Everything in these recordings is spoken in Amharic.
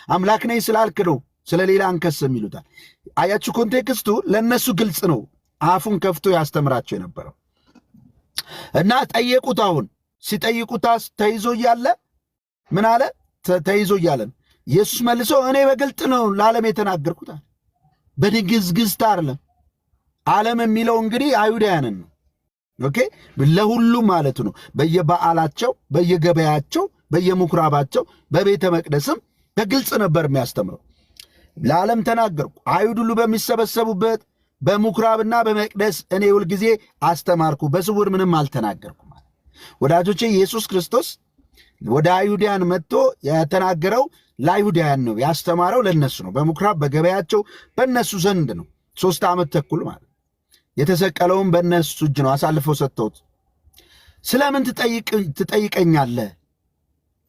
አምላክ ነኝ ስላልክ ነው ስለሌላ አንከስም ይሉታል። አያችሁ ኮንቴክስቱ ለነሱ ግልጽ ነው። አፉን ከፍቶ ያስተምራቸው የነበረው እና ጠየቁት። አሁን ሲጠይቁት ተይዞ እያለ ምን አለ? ተይዞ እያለን ኢየሱስ መልሶ እኔ በግልጥ ነው ለዓለም የተናገርኩት አለ። በንግዝግዝታ አይደለም። ዓለም የሚለው እንግዲህ አይሁዳውያንን ነው። ኦኬ፣ ለሁሉም ማለት ነው። በየበዓላቸው፣ በየገበያቸው፣ በየምኩራባቸው፣ በቤተ መቅደስም በግልጽ ነበር የሚያስተምረው። ለዓለም ተናገርኩ፣ አይሁድ ሁሉ በሚሰበሰቡበት በምኩራብና በመቅደስ እኔ ሁልጊዜ አስተማርኩ፣ በስውር ምንም አልተናገርኩም። ወዳጆቼ ኢየሱስ ክርስቶስ ወደ አይሁዳውያን መጥቶ የተናገረው ለአይሁዳውያን ነው፣ ያስተማረው ለነሱ ነው። በምኩራብ በገበያቸው በነሱ ዘንድ ነው። 3 ዓመት ተኩል ማለት የተሰቀለውን በነሱ እጅ ነው አሳልፈው ሰጥተውት። ስለምን ትጠይቀኛለህ?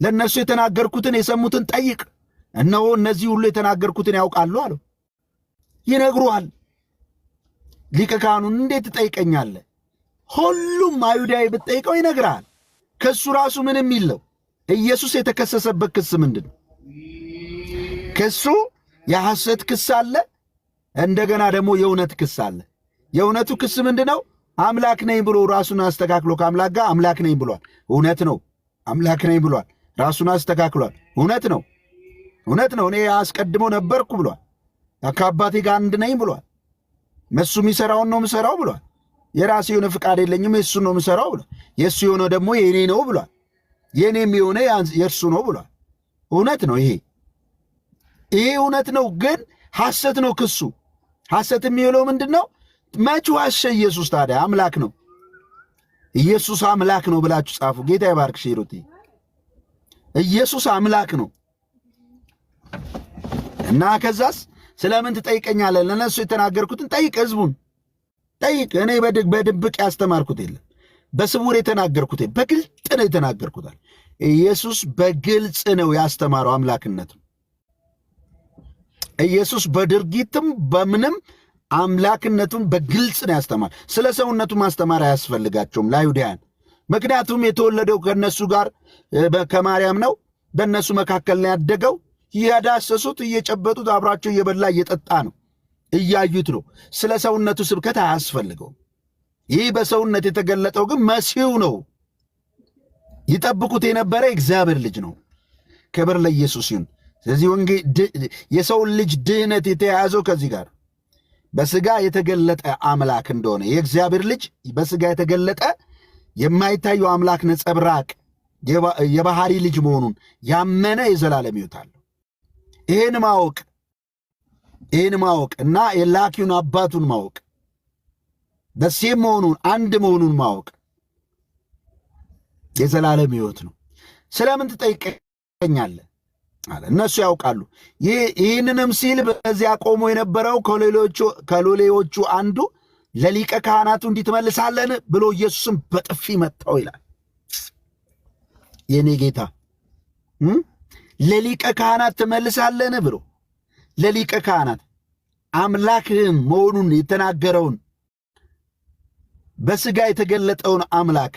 ለነሱ የተናገርኩትን የሰሙትን ጠይቅ። እነሆ እነዚህ ሁሉ የተናገርኩትን ያውቃሉ አለው። ይነግሩሃል። ሊቀ ካህኑን እንዴት ትጠይቀኛለህ? ሁሉም አይሁዳዊ ብትጠይቀው ይነግራል። ከሱ ራሱ ምንም ይለው። ኢየሱስ የተከሰሰበት ክስ ምንድን ነው? ክሱ የሐሰት ክስ አለ፣ እንደገና ደግሞ የእውነት ክስ አለ። የእውነቱ ክስ ምንድነው? አምላክ ነኝ ብሎ ራሱን አስተካክሎ ከአምላክ ጋር አምላክ ነኝ ብሏል። እውነት ነው። አምላክ ነኝ ብሏል። ራሱን አስተካክሏል። እውነት ነው። እውነት ነው። እኔ አስቀድሞ ነበርኩ ብሏል። ከአባቴ ጋር አንድ ነኝ ብሏል። እሱ የሚሰራውን ነው የምሰራው ብሏል። የራሴ የሆነ ፍቃድ የለኝም፣ የእሱ ነው የምሰራው ብሏል። የእሱ የሆነ ደግሞ የእኔ ነው ብሏል። የእኔም የሆነ የእርሱ ነው ብሏል። እውነት ነው። ይሄ እውነት ነው። ግን ሐሰት ነው ክሱ። ሐሰት የሚለው ምንድን ነው? መች ዋሸ ኢየሱስ? ታዲያ አምላክ ነው። ኢየሱስ አምላክ ነው ብላችሁ ጻፉ። ጌታ ይባርክ ሼሮቲ። ኢየሱስ አምላክ ነው። እና ከዛስ ስለምን ትጠይቀኛለህ? ለነሱ የተናገርኩትን ጠይቅ፣ ህዝቡን ጠይቅ። እኔ በድብቅ ያስተማርኩት የለም፣ በስውር የተናገርኩት በግልጥ ነው የተናገርኩታል። ኢየሱስ በግልጽ ነው ያስተማረው አምላክነቱ። ኢየሱስ በድርጊትም በምንም አምላክነቱን በግልጽ ነው ያስተማር። ስለ ሰውነቱ ማስተማር አያስፈልጋቸውም ለአይሁዳውያን። ምክንያቱም የተወለደው ከነሱ ጋር ከማርያም ነው። በእነሱ መካከል ነው ያደገው። እያዳሰሱት እየጨበጡት አብራቸው እየበላ እየጠጣ ነው፣ እያዩት ነው። ስለ ሰውነቱ ስብከት አያስፈልገውም። ይህ በሰውነት የተገለጠው ግን መሲሁ ነው። ይጠብቁት የነበረ እግዚአብሔር ልጅ ነው። ክብር ለኢየሱስ ይሁን። ስለዚህ የሰውን ልጅ ድህነት የተያያዘው ከዚህ ጋር በሥጋ የተገለጠ አምላክ እንደሆነ የእግዚአብሔር ልጅ በሥጋ የተገለጠ የማይታየው አምላክ ነጸብራቅ የባህሪ ልጅ መሆኑን ያመነ የዘላለም ሕይወት አለው። ይህን ማወቅ እና የላኪውን አባቱን ማወቅ በሴም መሆኑን አንድ መሆኑን ማወቅ የዘላለም ሕይወት ነው። ስለምን ትጠይቀኛለህ አለ። እነሱ ያውቃሉ። ይህንንም ሲል በዚያ ቆሞ የነበረው ከሎሌዎቹ አንዱ ለሊቀ ካህናቱ እንዲህ ትመልሳለህን ብሎ ኢየሱስን በጥፊ መታው ይላል። የኔ ጌታ ለሊቀ ካህናት ትመልሳለህን ብሎ ለሊቀ ካህናት አምላክህን መሆኑን የተናገረውን በሥጋ የተገለጠውን አምላክ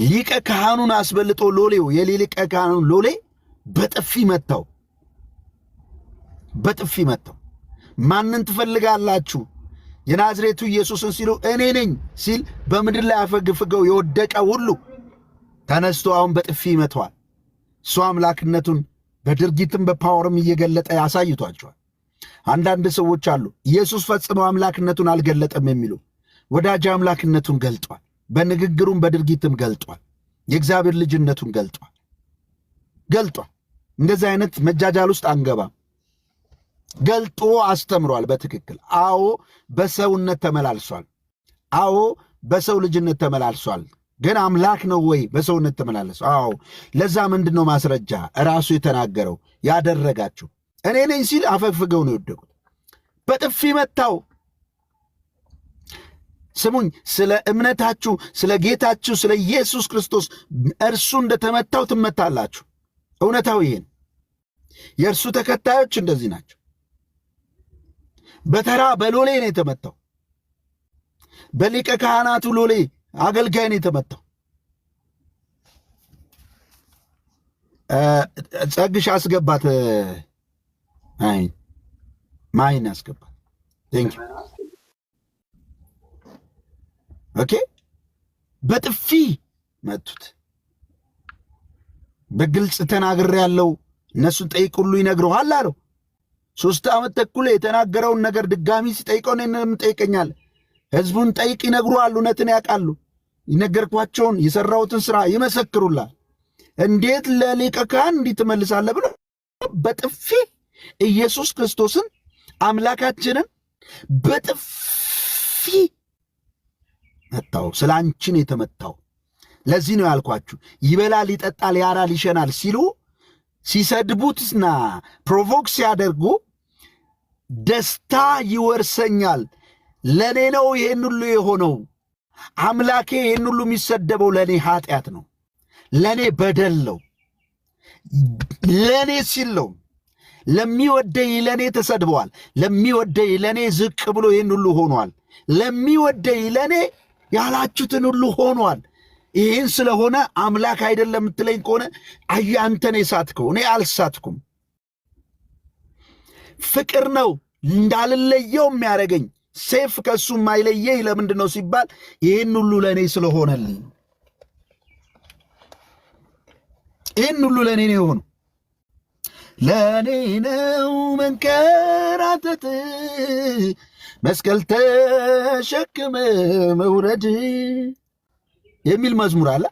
ሊቀ ካህኑን አስበልጦ ሎሌው የሊቀ ካህኑን ሎሌ በጥፊ መታው። በጥፊ መታው። ማንን ትፈልጋላችሁ? የናዝሬቱ ኢየሱስን ሲሉ እኔ ነኝ ሲል በምድር ላይ አፈግፍገው የወደቀ ሁሉ ተነስቶ አሁን በጥፊ ይመተዋል። እሱ አምላክነቱን በድርጊትም በፓወርም እየገለጠ ያሳይቷቸዋል። አንዳንድ ሰዎች አሉ ኢየሱስ ፈጽሞ አምላክነቱን አልገለጠም የሚሉ። ወዳጅ አምላክነቱን ገልጧል። በንግግሩም በድርጊትም ገልጧል። የእግዚአብሔር ልጅነቱን ገልጧል። እንደዚህ አይነት መጃጃል ውስጥ አንገባም። ገልጦ አስተምሯል በትክክል። አዎ በሰውነት ተመላልሷል። አዎ በሰው ልጅነት ተመላልሷል። ግን አምላክ ነው ወይ በሰውነት ተመላለሰ? አዎ። ለዛ ምንድን ነው ማስረጃ? ራሱ የተናገረው ያደረጋቸው። እኔ ነኝ ሲል አፈግፍገው ነው የወደቁት። በጥፊ መታው። ስሙኝ፣ ስለ እምነታችሁ ስለ ጌታችሁ ስለ ኢየሱስ ክርስቶስ እርሱ እንደተመታው ትመታላችሁ። እውነታው ይሄን። የእርሱ ተከታዮች እንደዚህ ናቸው። በተራ በሎሌ ነው የተመታው። በሊቀ ካህናቱ ሎሌ አገልጋይ ነው የተመታው። ጸግሽ አስገባት። ማይን አስገባት። ቴንክ ዩ። ኦኬ። በጥፊ መቱት። በግልጽ ተናግሬ ያለው እነሱን ጠይቅ ሁሉ ይነግረዋል አለው። 3 ዓመት ተኩል የተናገረውን ነገር ድጋሚ ሲጠይቀው እኔንም ጠይቀኛል። ህዝቡን ጠይቅ ይነግሩሃል፣ እውነትን ያውቃሉ። የነገርኳቸውን የሰራሁትን ስራ ይመሰክሩላል። እንዴት ለሊቀ ካህን እንዲህ ትመልሳለህ ብሎ በጥፊ ኢየሱስ ክርስቶስን አምላካችንን በጥፊ መታው። ስለ አንቺን የተመታው ለዚህ ነው ያልኳችሁ። ይበላል፣ ይጠጣል፣ ያራል፣ ይሸናል ሲሉ ሲሰድቡትና ፕሮቮክ ሲያደርጉ ደስታ ይወርሰኛል፣ ለእኔ ነው ይህን ሁሉ የሆነው፣ አምላኬ ይህን ሁሉ የሚሰደበው ለእኔ ኃጢአት ነው፣ ለእኔ በደል ነው፣ ለእኔ ሲል ነው። ለሚወደኝ ለእኔ ተሰድበዋል፣ ለሚወደኝ ለእኔ ዝቅ ብሎ ይህን ሁሉ ሆኗል፣ ለሚወደኝ ለእኔ ያላችሁትን ሁሉ ሆኗል። ይህን ስለሆነ አምላክ አይደለም የምትለኝ ከሆነ አንተን የሳትከው፣ እኔ አልሳትኩም። ፍቅር ነው እንዳልለየው የሚያደርገኝ፣ ሴፍ ከእሱ የማይለየኝ ለምንድን ነው ሲባል ይህን ሁሉ ለእኔ ስለሆነልኝ፣ ይህን ሁሉ ለእኔ ነው የሆነው። ለእኔ ነው መንከራተት፣ መስቀል ተሸክመ መውረድ የሚል መዝሙር አለ።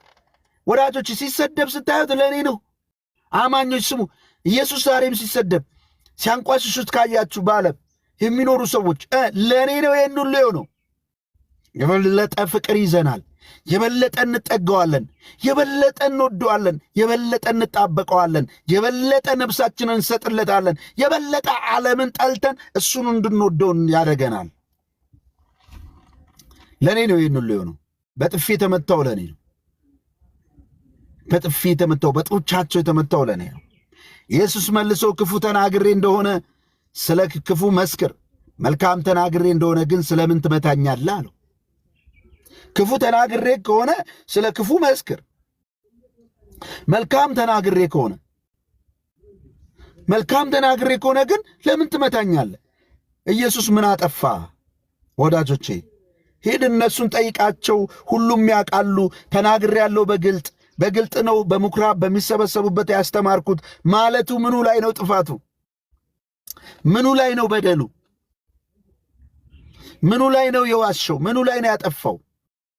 ወዳጆች ሲሰደብ ስታዩት ለእኔ ነው። አማኞች ስሙ። ኢየሱስ ዛሬም ሲሰደብ ሲያንቋሽሹት ካያችሁ በዓለም የሚኖሩ ሰዎች ለእኔ ነው ይህን ሁሉ የሆነው። የበለጠ ፍቅር ይዘናል፣ የበለጠ እንጠገዋለን፣ የበለጠ እንወደዋለን፣ የበለጠ እንጣበቀዋለን፣ የበለጠ ነፍሳችንን እንሰጥለታለን፣ የበለጠ ዓለምን ጠልተን እሱን እንድንወደውን ያደርገናል። ለእኔ ነው ይህን ሁሉ የሆነው። በጥፊ የተመታው ለእኔ ነው። በጥፊ የተመታው በጡቻቸው የተመታው ለእኔ ነው። ኢየሱስ መልሶ ክፉ ተናግሬ እንደሆነ ስለ ክፉ መስክር፣ መልካም ተናግሬ እንደሆነ ግን ስለምን ትመታኛለህ አለው። ክፉ ተናግሬ ከሆነ ስለ ክፉ መስክር፣ መልካም ተናግሬ ከሆነ ግን ለምን ትመታኛለህ? ኢየሱስ ምን አጠፋ? ወዳጆቼ ሂድ እነሱን ጠይቃቸው፣ ሁሉም ያውቃሉ። ተናግሬ ያለው በግልጥ ነው። በምኩራብ በሚሰበሰቡበት ያስተማርኩት ማለቱ ምኑ ላይ ነው ጥፋቱ? ምኑ ላይ ነው በደሉ? ምኑ ላይ ነው የዋሸው? ምኑ ላይ ነው ያጠፋው?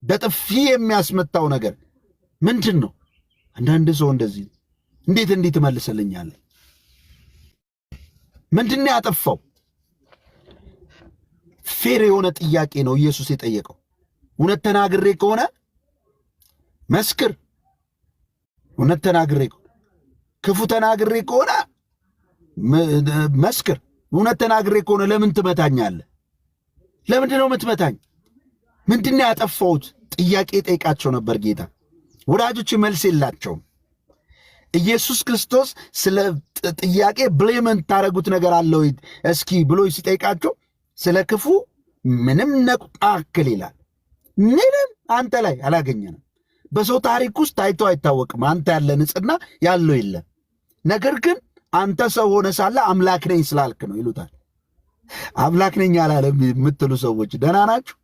በጥፊ የሚያስመታው ነገር ምንድን ነው? አንዳንድ ሰው እንደዚህ እንዴት እንዲህ ትመልስልኛለህ? ምንድን ነው ያጠፋው? ፌር የሆነ ጥያቄ ነው ኢየሱስ የጠየቀው። እውነት ተናግሬ ከሆነ መስክር። እውነት ተናግሬ ክፉ ተናግሬ ከሆነ መስክር። እውነት ተናግሬ ከሆነ ለምን ትመታኛለህ? ለምንድን ነው የምትመታኝ? ምንድን ነው ያጠፋሁት? ጥያቄ ጠይቃቸው ነበር ጌታ። ወዳጆች መልስ የላቸውም። ኢየሱስ ክርስቶስ ስለ ጥያቄ ብሌምን ታደረጉት ነገር አለው እስኪ ብሎ ሲጠይቃቸው ስለ ክፉ ምንም ነቁጣ አክል ይላል። ምንም አንተ ላይ አላገኘንም። በሰው ታሪክ ውስጥ ታይቶ አይታወቅም አንተ ያለ ንጽሕና ያለው የለም። ነገር ግን አንተ ሰው ሆነ ሳለ አምላክ ነኝ ስላልክ ነው ይሉታል። አምላክ ነኝ አላለም የምትሉ ሰዎች ደህና ናችሁ?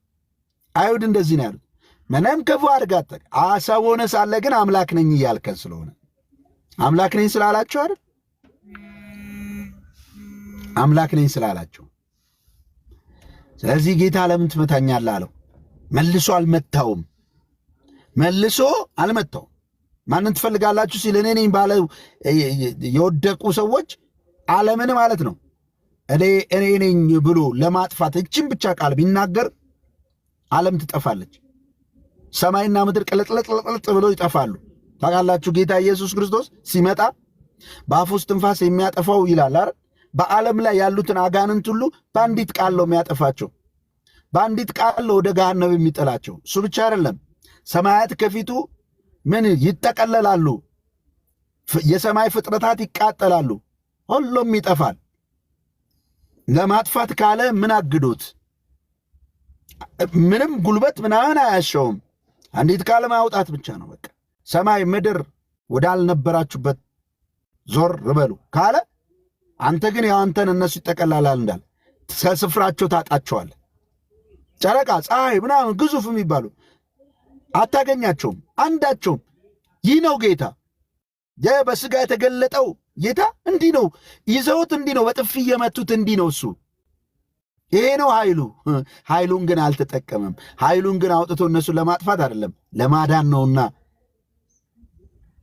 አይሁድ እንደዚህ ነው ያሉት። ምንም ክፉ አድርጋት ሰው ሆነ ሳለ ግን አምላክ ነኝ እያልከን ስለሆነ አምላክ ነኝ ስላላቸው አይደል? አምላክ ነኝ ስላላቸው። ስለዚህ ጌታ ለምን ትመታኛለህ አለው። መልሶ አልመታውም። ማንን ትፈልጋላችሁ ሲል እኔ ነኝ ባለ የወደቁ ሰዎች ዓለምን ማለት ነው እኔ ነኝ ብሎ ለማጥፋት እችን ብቻ ቃል ቢናገር ዓለም ትጠፋለች። ሰማይና ምድር ቅልጥልጥልጥ ብሎ ይጠፋሉ። ታውቃላችሁ ጌታ ኢየሱስ ክርስቶስ ሲመጣ በአፉ ውስጥ ትንፋስ የሚያጠፋው ይላል አይደል? በዓለም ላይ ያሉትን አጋንንት ሁሉ በአንዲት ቃል ነው የሚያጠፋቸው። በአንዲት ቃል ወደ ገሃነም የሚጥላቸው። እሱ ብቻ አይደለም፣ ሰማያት ከፊቱ ምን ይጠቀለላሉ፣ የሰማይ ፍጥረታት ይቃጠላሉ፣ ሁሉም ይጠፋል። ለማጥፋት ካለ ምን አግዶት? ምንም ጉልበት ምናምን አያሻውም። አንዲት ቃል ማውጣት ብቻ ነው በቃ። ሰማይ ምድር ወዳልነበራችሁበት ዞር በሉ ካለ አንተ ግን ያው አንተን እነሱ ይጠቀላላል እንዳል ከስፍራቸው ታጣቸዋለህ። ጨረቃ፣ ፀሐይ ምናምን ግዙፍ የሚባሉ አታገኛቸውም አንዳቸውም። ይህ ነው ጌታ። በስጋ የተገለጠው ጌታ እንዲህ ነው። ይዘውት እንዲህ ነው፣ በጥፊ እየመቱት እንዲህ ነው። እሱ ይሄ ነው ኃይሉ። ኃይሉን ግን አልተጠቀመም። ኃይሉን ግን አውጥቶ እነሱን ለማጥፋት አይደለም ለማዳን ነውና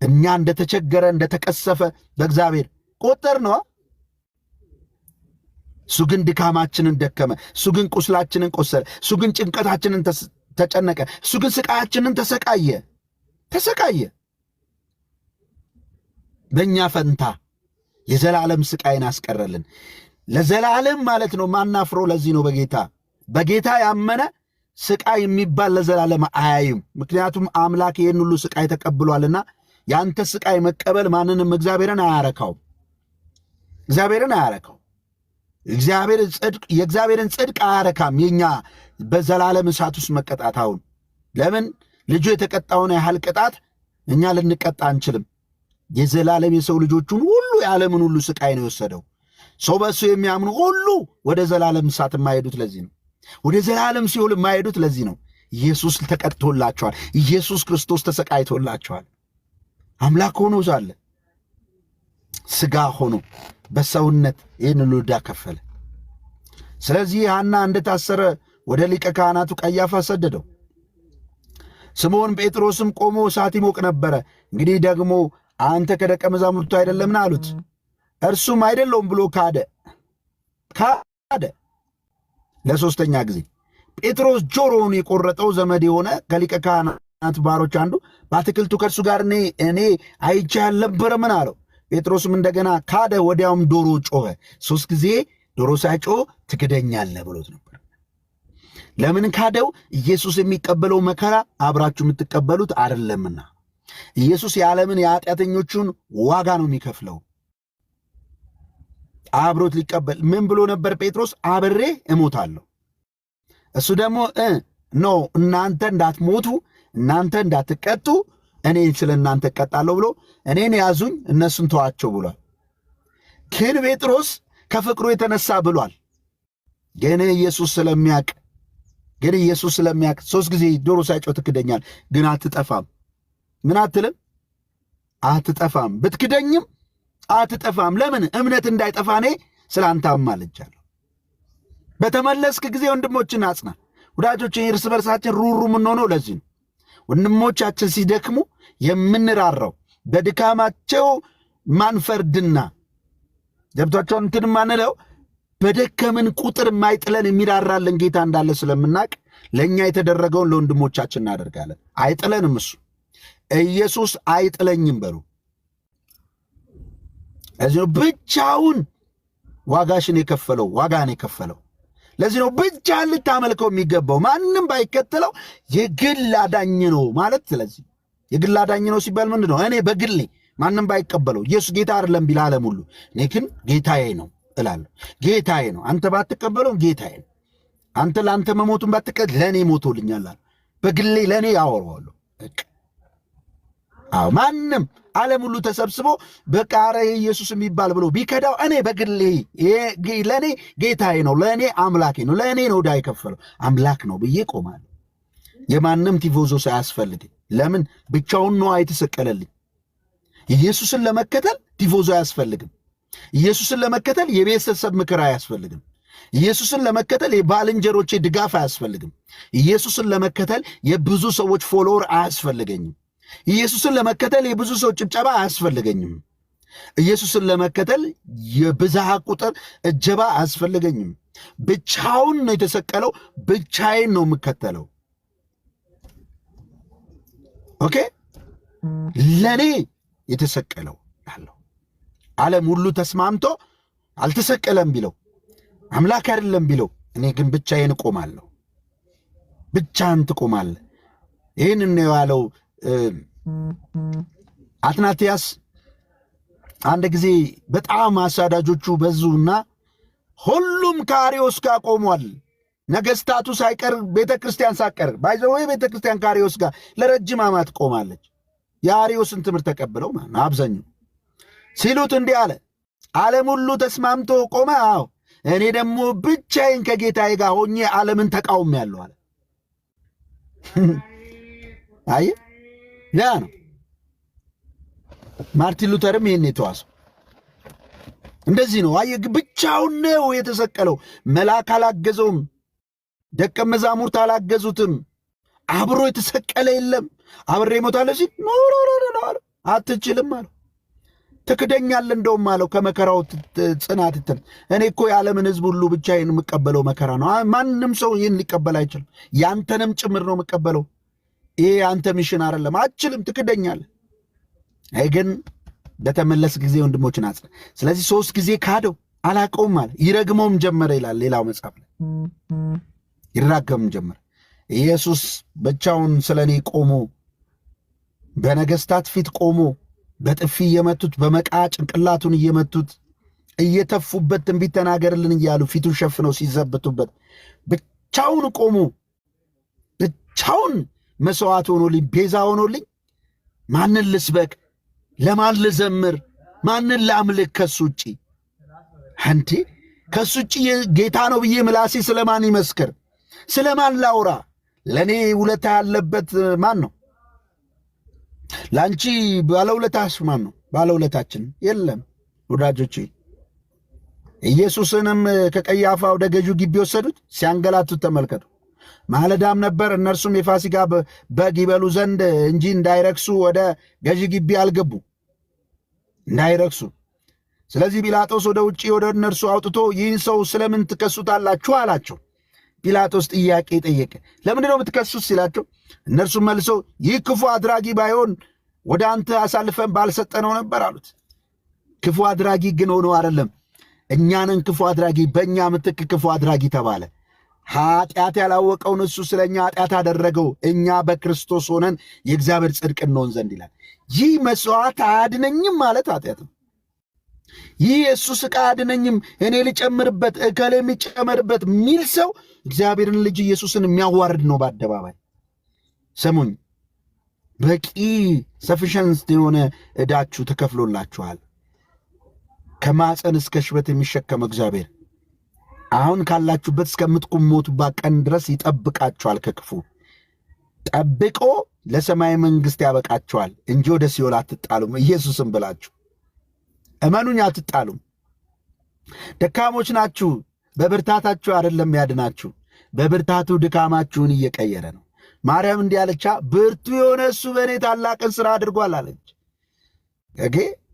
እኛ እንደተቸገረ እንደተቀሰፈ በእግዚአብሔር ቆጠር ነው። እሱ ግን ድካማችንን ደከመ። እሱ ግን ቁስላችንን ቆሰለ። እሱ ግን ጭንቀታችንን ተጨነቀ። እሱ ግን ስቃያችንን ተሰቃየ። በእኛ ፈንታ የዘላለም ስቃይን አስቀረልን። ለዘላለም ማለት ነው ማናፍረው። ለዚህ ነው በጌታ ያመነ ስቃይ የሚባል ለዘላለም አያይም። ምክንያቱም አምላክ ይህን ሁሉ ስቃይ ተቀብሏልና ያንተ ስቃይ መቀበል ማንንም እግዚአብሔርን አያረካው። የእግዚአብሔርን ጽድቅ አያረካም። የኛ በዘላለም እሳት ውስጥ መቀጣት። አሁን ለምን ልጁ የተቀጣውን ያህል ቅጣት እኛ ልንቀጣ አንችልም? የዘላለም የሰው ልጆቹን ሁሉ የዓለምን ሁሉ ስቃይ ነው የወሰደው። ሰው በእሱ የሚያምኑ ሁሉ ወደ ዘላለም እሳት የማይሄዱት ለዚህ ነው። ወደ ዘላለም ሲኦል የማይሄዱት ለዚህ ነው። ኢየሱስ ተቀጥቶላቸዋል። ኢየሱስ ክርስቶስ ተሰቃይቶላቸዋል። አምላክ ሆኖ ሳለ ሥጋ ሆኖ በሰውነት ይህን ሁሉ ዕዳ ከፈለ። ስለዚህ ሐና እንደታሰረ ወደ ሊቀ ካህናቱ ቀያፋ ሰደደው። ስምዖን ጴጥሮስም ቆሞ እሳት ይሞቅ ነበረ። እንግዲህ ደግሞ አንተ ከደቀ መዛሙርቱ አይደለምን አሉት። እርሱም አይደለውም ብሎ ካደ ለሶስተኛ ጊዜ። ጴጥሮስ ጆሮውን የቆረጠው ዘመድ የሆነ ከሊቀ ካህናት ባሮች አንዱ በአትክልቱ ከእርሱ ጋር እኔ አይቼ አልነበረምን አለው። ጴጥሮስም እንደገና ካደ። ወዲያውም ዶሮ ጮኸ። 3 ጊዜ ዶሮ ሳይጮህ ትክደኛለህ ብሎት ነበር። ለምን ካደው? ኢየሱስ የሚቀበለው መከራ አብራችሁ የምትቀበሉት አይደለምና። ኢየሱስ የዓለምን የኃጢአተኞቹን ዋጋ ነው የሚከፍለው። አብሮት ሊቀበል ምን ብሎ ነበር ጴጥሮስ? አብሬ እሞታለሁ። እሱ ደግሞ እናንተ እንዳትሞቱ እናንተ እንዳትቀጡ እኔ ስለ እናንተ እቀጣለሁ ብሎ እኔን ያዙኝ እነሱን ተዋቸው ብሏል። ግን ጴጥሮስ ከፍቅሩ የተነሳ ብሏል። ግን ኢየሱስ ስለሚያቅ 3 ጊዜ ዶሮ ሳይጮህ ትክደኛል፣ ግን አትጠፋም። ምን አትልም? አትጠፋም። ብትክደኝም አትጠፋም። ለምን? እምነት እንዳይጠፋ እኔ ስለ አንተ አማልጃለሁ። በተመለስክ ጊዜ ወንድሞችን አጽና። ወዳጆች እርስ በርሳችን ሩሩ የምንሆነው ለዚህ ነው። ወንድሞቻችን ሲደክሙ የምንራራው በድካማቸው ማንፈርድና ገብቷቸውን እንትን ማንለው በደከምን ቁጥር የማይጥለን የሚራራልን ጌታ እንዳለ ስለምናቅ ለእኛ የተደረገውን ለወንድሞቻችን እናደርጋለን። አይጥለንም። እሱ ኢየሱስ አይጥለኝም በሉ። ለዚህ ነው ብቻውን ዋጋን የከፈለው። ለዚህ ነው ብቻህን ልታመልከው የሚገባው። ማንም ባይከተለው የግል አዳኝ ነው ማለት። ስለዚህ የግል አዳኝ ነው ሲባል ምንድን ነው? እኔ በግሌ ማንም ባይቀበለው ኢየሱስ ጌታ አይደለም ቢል ዓለም ሁሉ፣ እኔ ግን ጌታዬ ነው እላለሁ። ጌታዬ ነው። አንተ ባትቀበለው ጌታዬ ነው። አንተ ለአንተ መሞቱን ባትቀበል ለእኔ ሞቶልኛል አለ። በግሌ ለእኔ ያወራዋለሁ። ማንም ዓለም ሁሉ ተሰብስቦ በቃ ኧረ ኢየሱስ የሚባል ብሎ ቢከዳው እኔ በግሌ ለእኔ ጌታዬ ነው፣ ለእኔ አምላኬ ነው፣ ለእኔ ነው ዕዳ የከፈለው አምላክ ነው ብዬ ቆማለሁ። የማንም ቲፎዞ ሳያስፈልግኝ። ለምን? ብቻውን ነዋ የተሰቀለልኝ። ኢየሱስን ለመከተል ቲፎዞ አያስፈልግም። ኢየሱስን ለመከተል የቤተሰብ ምክር አያስፈልግም። ኢየሱስን ለመከተል የባልንጀሮቼ ድጋፍ አያስፈልግም። ኢየሱስን ለመከተል የብዙ ሰዎች ፎሎወር አያስፈልገኝም። ኢየሱስን ለመከተል የብዙ ሰው ጭብጨባ አያስፈልገኝም። ኢየሱስን ለመከተል የብዝሃ ቁጥር እጀባ አያስፈልገኝም። ብቻውን ነው የተሰቀለው። ብቻዬን ነው የምከተለው። ኦኬ፣ ለኔ የተሰቀለው ያለው ዓለም ሁሉ ተስማምቶ አልተሰቀለም ቢለው አምላክ አይደለም ቢለው፣ እኔ ግን ብቻዬን እቆማለሁ። ብቻህን ትቆማለህ። ይህን ነው ያለው አትናቴያስ። አንድ ጊዜ በጣም አሳዳጆቹ በዙና ሁሉም ከአርዮስ ጋር ቆሟል። ነገስታቱ ሳይቀር ቤተ ክርስቲያን ሳይቀር ባይዘው ቤተ ክርስቲያን ከአርዮስ ጋር ለረጅም ዓመት ቆማለች። የአርዮስን ትምህርት ተቀብለው ማለት አብዛኛው ሲሉት እንዲህ አለ፣ ዓለም ሁሉ ተስማምቶ ቆመ። አዎ እኔ ደግሞ ብቻዬን ከጌታዬ ጋር ሆኜ ዓለምን ተቃውሜያለሁ አለ። አይ ያ ነው። ማርቲን ሉተርም ይህን የተዋሰው እንደዚህ ነው። አየ ብቻውን ነው የተሰቀለው። መልአክ አላገዘውም፣ ደቀ መዛሙርት አላገዙትም። አብሮ የተሰቀለ የለም። አብሬ እሞታለሁ ሲል ኖ አትችልም አለው። ትክደኛለህ እንደውም አለው ከመከራው ጽናት እኔ እኮ የዓለምን ሕዝብ ሁሉ ብቻዬን የምቀበለው መከራ ነው። ማንም ሰው ይህን ሊቀበል አይችልም። ያንተንም ጭምር ነው የምቀበለው። ይሄ አንተ ሚሽን አይደለም፣ አችልም፣ ትክደኛለህ። አይ ግን በተመለስ ጊዜ ወንድሞችን አጽና። ስለዚህ 3 ጊዜ ካደው፣ አላቀውም አለ። ይረግመውም ጀመረ ይላል ሌላው መጽሐፍ ላይ፣ ይራገምም ጀመረ። ኢየሱስ ብቻውን ስለ እኔ ቆሞ በነገስታት ፊት ቆሞ በጥፊ እየመቱት በመቃ ጭንቅላቱን እየመቱት እየተፉበት ትንቢት ተናገርልን እያሉ ፊቱን ሸፍነው ሲዘብቱበት ብቻውን ቆሞ ብቻውን መስዋዕት ሆኖልኝ ቤዛ ሆኖልኝ ማንን ልስበክ? ለማን ልዘምር? ማንን ላምልክ? ከሱ ውጪ አንቴ ከሱ ውጪ ጌታ ነው ብዬ ምላሴ ስለማን ይመስክር? ስለማን ላውራ? ለእኔ ውለታ ያለበት ማን ነው? ለአንቺ ባለውለታሽ ማን ነው? ባለውለታችን የለም ወዳጆቼ። ኢየሱስንም ከቀያፋ ወደ ገዢው ግቢ ወሰዱት፣ ሲያንገላቱት ተመልከቱ። ማለዳም ነበር፣ እነርሱም የፋሲካ በግ ይበሉ ዘንድ እንጂ እንዳይረክሱ ወደ ገዢ ግቢ አልገቡ፣ እንዳይረክሱ። ስለዚህ ጲላጦስ ወደ ውጭ ወደ እነርሱ አውጥቶ ይህን ሰው ስለምን ትከሱታላችሁ አላቸው። ጲላጦስ ጥያቄ ጠየቀ። ለምንድን ነው የምትከሱት ሲላቸው፣ እነርሱም መልሰው ይህ ክፉ አድራጊ ባይሆን ወደ አንተ አሳልፈን ባልሰጠነው ነበር አሉት። ክፉ አድራጊ ግን ሆኖ አይደለም፣ እኛንን ክፉ አድራጊ፣ በእኛ ምትክ ክፉ አድራጊ ተባለ። ኃጢአት ያላወቀውን እሱ ስለ እኛ ኃጢአት አደረገው፣ እኛ በክርስቶስ ሆነን የእግዚአብሔር ጽድቅ እንሆን ዘንድ ይላል። ይህ መስዋዕት አያድነኝም ማለት ኃጢአት ነው። ይህ የእሱ ሥቃ አያድነኝም፣ እኔ ልጨምርበት፣ እከሌ የሚጨመርበት ሚል ሰው እግዚአብሔርን ልጅ ኢየሱስን የሚያዋርድ ነው በአደባባይ። ስሙኝ፣ በቂ ሰፊሸንስ የሆነ ዕዳችሁ ተከፍሎላችኋል። ከማፀን እስከ ሽበት የሚሸከም እግዚአብሔር አሁን ካላችሁበት እስከምትሞቱባት ቀን ድረስ ይጠብቃችኋል። ከክፉ ጠብቆ ለሰማይ መንግሥት ያበቃችኋል እንጂ ወደ ሲኦል አትጣሉም። ኢየሱስም ብላችሁ እመኑኝ፣ አትጣሉም። ደካሞች ናችሁ፣ በብርታታችሁ አይደለም ያድናችሁ፣ በብርታቱ ድካማችሁን እየቀየረ ነው። ማርያም እንዲህ አለቻ፣ ብርቱ የሆነ እሱ በእኔ ታላቅን ሥራ አድርጓል አለች።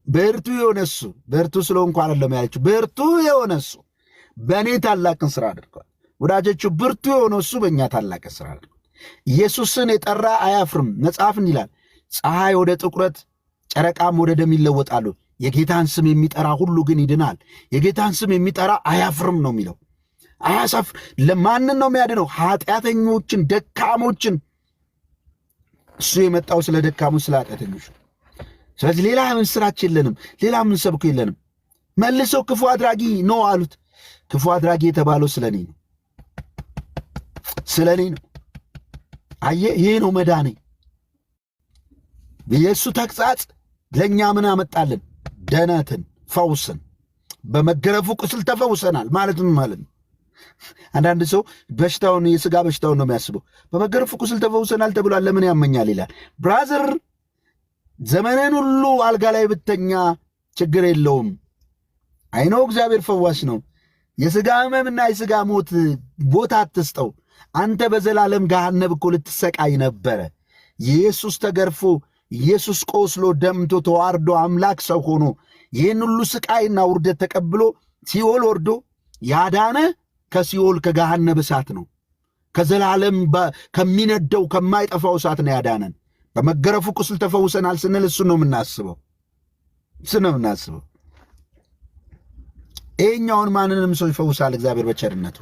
ብርቱ የሆነ እሱ፣ ብርቱ ስለሆንኩ አይደለም ያለችው፣ ብርቱ የሆነ እሱ በእኔ ታላቅን ሥራ አድርጓል። ወዳጆቹ ብርቱ የሆነው እሱ በእኛ ታላቅን ሥራ አድርጓል። ኢየሱስን የጠራ አያፍርም። መጽሐፍን ይላል፣ ፀሐይ ወደ ጥቁረት ጨረቃም ወደ ደም ይለወጣሉ፣ የጌታን ስም የሚጠራ ሁሉ ግን ይድናል። የጌታን ስም የሚጠራ አያፍርም ነው የሚለው። አያሳፍ ለማንን ነው የሚያድነው? ኃጢአተኞችን፣ ደካሞችን። እሱ የመጣው ስለ ደካሞች፣ ስለ ኃጢአተኞች። ስለዚህ ሌላ ምስራች የለንም፣ ሌላ ምን ሰብኩ የለንም። መልሰው ክፉ አድራጊ ነው አሉት። ክፉ አድራጊ የተባለው ስለ እኔ ነው፣ ስለ እኔ ነው። አየ ይሄ ነው መዳኔ። የእሱ ተግሣጽ ለእኛ ምን አመጣልን? ደህነትን፣ ፈውስን። በመገረፉ ቁስል ተፈውሰናል ማለት ምን ማለት ነው? አንዳንድ ሰው በሽታውን የሥጋ በሽታውን ነው የሚያስበው። በመገረፉ ቁስል ተፈውሰናል ተብሏል፣ ለምን ያመኛል ይላል። ብራዘር፣ ዘመንን ሁሉ አልጋ ላይ ብተኛ ችግር የለውም። አይነው እግዚአብሔር ፈዋሽ ነው። የሥጋ ሕመምና የሥጋ ሞት ቦታ አትስጠው። አንተ በዘላለም ገሃነብ እኮ ልትሰቃይ ነበረ። ኢየሱስ ተገርፎ፣ ኢየሱስ ቆስሎ ደምቶ ተዋርዶ አምላክ ሰው ሆኖ ይህን ሁሉ ስቃይና ውርደት ተቀብሎ ሲኦል ወርዶ ያዳነ ከሲኦል ከገሃነብ እሳት ነው። ከዘላለም ከሚነደው ከማይጠፋው እሳት ነው ያዳነን። በመገረፉ ቁስል ተፈውሰናል ስንል እሱን ነው የምናስበው፣ እሱን ነው የምናስበው። ይሄኛውን ማንንም ሰው ይፈውሳል እግዚአብሔር በቸርነቱ።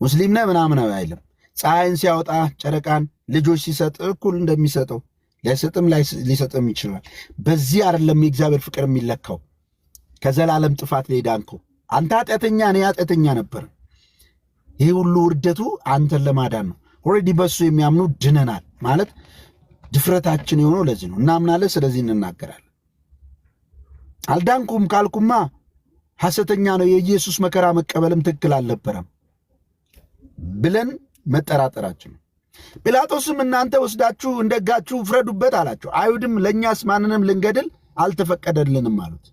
ሙስሊም ነህ ምናምን አይልም። ፀሐይን ሲያወጣ ጨረቃን ልጆች ሲሰጥ እኩል እንደሚሰጠው ሊሰጥም ሊሰጥም ይችላል። በዚህ አይደለም የእግዚአብሔር ፍቅር የሚለካው። ከዘላለም ጥፋት ላይ ዳንከው አንተ ኃጢአተኛ፣ እኔ ኃጢአተኛ ነበር። ይህ ሁሉ ውርደቱ አንተን ለማዳን ነው። ኦልሬዲ በሱ የሚያምኑ ድነናል ማለት ድፍረታችን የሆነው ለዚህ ነው። እናምናለን፣ ስለዚህ እንናገራለን። አልዳንኩም ካልኩማ ሐሰተኛ ነው፣ የኢየሱስ መከራ መቀበልም ትክክል አልነበረም ብለን መጠራጠራችን። ጲላጦስም እናንተ ወስዳችሁ እንደጋችሁ ፍረዱበት አላቸው። አይሁድም ለእኛስ ማንንም ልንገድል አልተፈቀደልንም አሉት።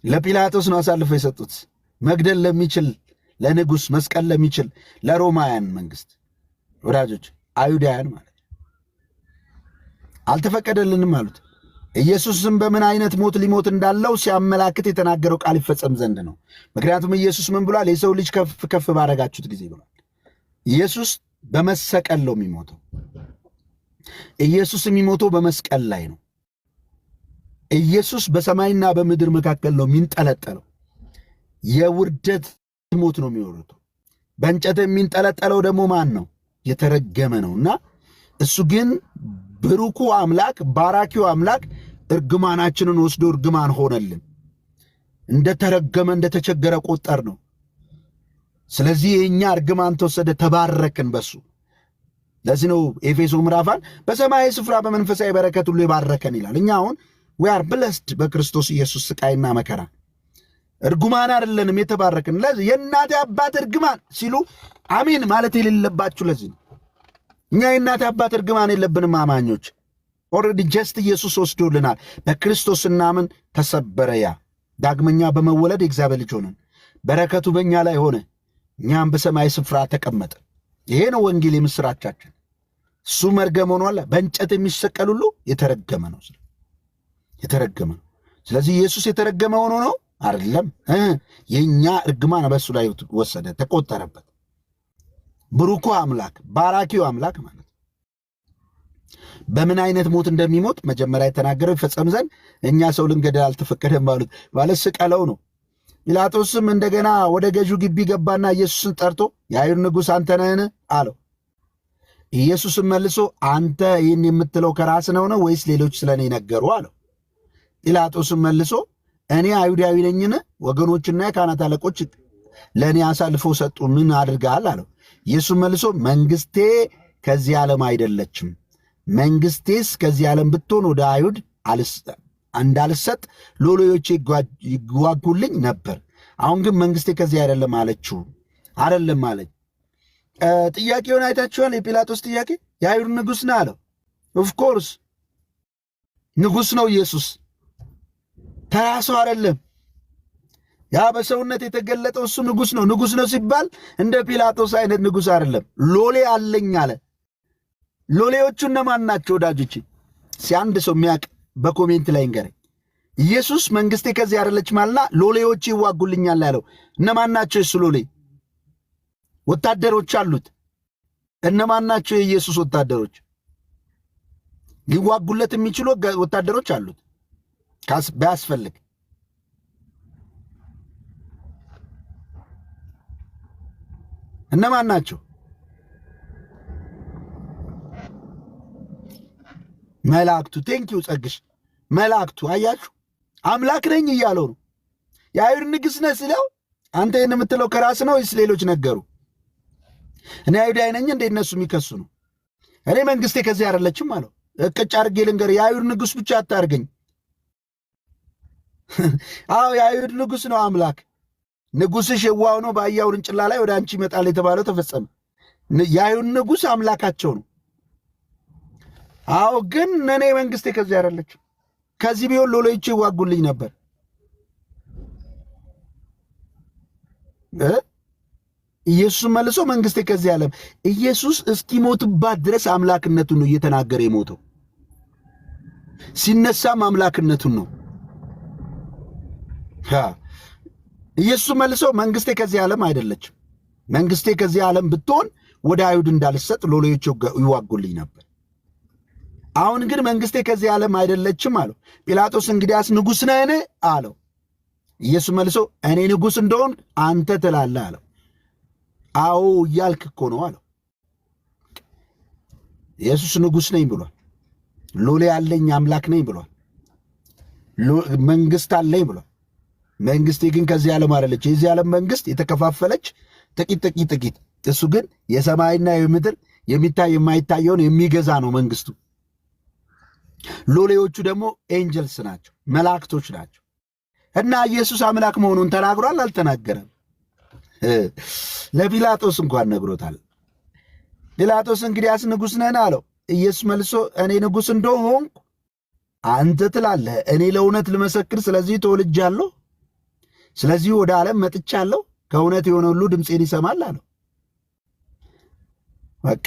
ለጲላጦስ ነው አሳልፈው የሰጡት፣ መግደል ለሚችል ለንጉሥ፣ መስቀል ለሚችል ለሮማውያን መንግስት። ወዳጆች አይሁዳውያን ማለት አልተፈቀደልንም አሉት። ኢየሱስም በምን አይነት ሞት ሊሞት እንዳለው ሲያመላክት የተናገረው ቃል ይፈጸም ዘንድ ነው። ምክንያቱም ኢየሱስ ምን ብሏል? የሰው ልጅ ከፍ ከፍ ባረጋችሁት ጊዜ ብሏል። ኢየሱስ በመሰቀል ነው የሚሞተው። ኢየሱስ የሚሞተው በመስቀል ላይ ነው። ኢየሱስ በሰማይና በምድር መካከል ነው የሚንጠለጠለው። የውርደት ሞት ነው የሚወርደው። በእንጨት የሚንጠለጠለው ደግሞ ማን ነው? የተረገመ ነውና እሱ ግን ብሩኩ አምላክ፣ ባራኪው አምላክ እርግማናችንን ወስዶ እርግማን ሆነልን። እንደተረገመ እንደተቸገረ ቆጠር ነው። ስለዚህ የእኛ እርግማን ተወሰደ፣ ተባረክን በሱ። ለዚህ ነው ኤፌሶ ምዕራፋን በሰማያዊ ስፍራ በመንፈሳዊ በረከት ሁሉ የባረከን ይላል። እኛ አሁን we are blessed በክርስቶስ ኢየሱስ ስቃይና መከራ እርግማን አይደለንም፣ የተባረክን። ለዚህ የእናቴ አባት እርግማን ሲሉ አሜን ማለት የሌለባችሁ ለዚህ ነው። እኛ የእናቴ አባት እርግማን የለብንም አማኞች። ኦልሬዲ ጀስት ኢየሱስ ወስዶልናል። በክርስቶስ እናምን ተሰበረ። ያ ዳግመኛ በመወለድ የእግዚአብሔር ልጅ ሆነን በረከቱ በእኛ ላይ ሆነ። እኛም በሰማይ ስፍራ ተቀመጠ። ይሄ ነው ወንጌል የምስራቻችን። እሱ መርገም ሆኗል። በእንጨት የሚሰቀል ሁሉ የተረገመ ነው፣ የተረገመ ነው። ስለዚህ ኢየሱስ የተረገመ ሆኖ ነው አይደለም። የእኛ እርግማን በሱ ላይ ወሰደ፣ ተቆጠረበት። ብሩኩ አምላክ፣ ባራኪው አምላክ ማለት በምን አይነት ሞት እንደሚሞት መጀመሪያ የተናገረው ይፈጸም ዘንድ እኛ ሰው ልንገድል አልተፈቀደም ማለት ስቀለው ነው። ጲላጦስም እንደገና ወደ ገዡ ግቢ ገባና ኢየሱስን ጠርቶ የአይሁድ ንጉሥ አንተ ነህን አለው። ኢየሱስም መልሶ አንተ ይህን የምትለው ከራስህ ነው ወይስ ሌሎች ስለ እኔ ነገሩ አለው። ጲላጦስም መልሶ እኔ አይሁዳዊ ነኝን? ወገኖችና የካህናት አለቆች ለእኔ አሳልፈው ሰጡ፣ ምን አድርገሃል አለው። ኢየሱስ መልሶ መንግሥቴ ከዚህ ዓለም አይደለችም። መንግሥቴስ ከዚህ ዓለም ብትሆን ወደ አይሁድ እንዳልሰጥ ሎሌዎቼ ይጓጉልኝ ነበር። አሁን ግን መንግሥቴ ከዚህ አይደለም አለችው። አይደለም አለች። ጥያቄውን አይታችኋል? የጲላጦስ ጥያቄ የአይሁድ ንጉሥ ነው አለው። ኦፍኮርስ ንጉሥ ነው ኢየሱስ፣ ተራ ሰው አይደለም። ያ በሰውነት የተገለጠው እሱ ንጉሥ ነው። ንጉሥ ነው ሲባል እንደ ጲላጦስ አይነት ንጉሥ አይደለም። ሎሌ አለኝ አለ። ሎሌዎቹ እነማን ናቸው ወዳጆች? ሲያንድ ሰው የሚያውቅ በኮሜንት ላይ እንገረኝ። ኢየሱስ መንግሥቴ ከዚህ አይደለች ማለትና ሎሌዎች ይዋጉልኛል ያለው እነማን ናቸው? የሱ ሎሌ ወታደሮች አሉት። እነማን ናቸው የኢየሱስ ወታደሮች? ሊዋጉለት የሚችሉ ወታደሮች አሉት ቢያስፈልግ። እነማን ናቸው? መላእክቱ። ቴንኪው ጸግሽ። መላእክቱ አያችሁ፣ አምላክ ነኝ እያለው ነው። የአይሁድ ንጉሥ ነህ ስለው አንተ ይህን የምትለው ከራስ ነው ወይስ ሌሎች ነገሩ? እኔ አይሁዳዊ ነኝ እንደ እነሱ የሚከሱ ነው። እኔ መንግሥቴ ከዚህ አይደለችም አለው። እቅጭ አድርጌ ልንገር፣ የአይሁድ ንጉሥ ብቻ አታርገኝ። አዎ የአይሁድ ንጉሥ ነው አምላክ። ንጉሥሽ የዋህ ነው፣ በአህያ ውርንጭላ ላይ ወደ አንቺ ይመጣል የተባለው ተፈጸመ። የአይሁድ ንጉሥ አምላካቸው ነው። አዎ ግን እኔ መንግሥቴ ከዚህ አይደለችም። ከዚህ ቢሆን ሎሌዎቼ ይዋጉልኝ ነበር። ኢየሱስ መልሶ መንግሥቴ ከዚህ ዓለም። ኢየሱስ እስኪሞትባት ድረስ አምላክነቱን ነው እየተናገረ የሞተው። ሲነሳም አምላክነቱን ነው። ኢየሱስ መልሶ መንግሥቴ ከዚህ ዓለም አይደለችም። መንግሥቴ ከዚህ ዓለም ብትሆን ወደ አይሁድ እንዳልሰጥ ሎሌዎቼ ይዋጉልኝ ነበር። አሁን ግን መንግሥቴ ከዚህ ዓለም አይደለችም አለው። ጲላጦስ እንግዲያስ ንጉሥ ነህን አለው። ኢየሱስ መልሶ እኔ ንጉሥ እንደሆን አንተ ትላለህ አለው። አዎ እያልክ እኮ ነው አለው። ኢየሱስ ንጉሥ ነኝ ብሏል። ሎሌ አለኝ፣ አምላክ ነኝ ብሏል። መንግሥት አለኝ ብሏል። መንግሥቴ ግን ከዚህ ዓለም አይደለች። የዚህ ዓለም መንግሥት የተከፋፈለች ጥቂት። እሱ ግን የሰማይና የምድር የሚታይ የማይታየውን የሚገዛ ነው መንግሥቱ። ሎሌዎቹ ደግሞ ኤንጀልስ ናቸው፣ መላእክቶች ናቸው። እና ኢየሱስ አምላክ መሆኑን ተናግሯል አልተናገረም? ለጲላጦስ እንኳን ነግሮታል። ጲላጦስ እንግዲያስ ንጉሥ ነህን አለው። ኢየሱስ መልሶ እኔ ንጉሥ እንደሆንኩ አንተ ትላለህ። እኔ ለእውነት ልመሰክር፣ ስለዚህ ተወልጃለሁ፣ ስለዚህ ወደ ዓለም መጥቻለሁ። ከእውነት የሆነ ሁሉ ድምፄን ይሰማል አለው። በቃ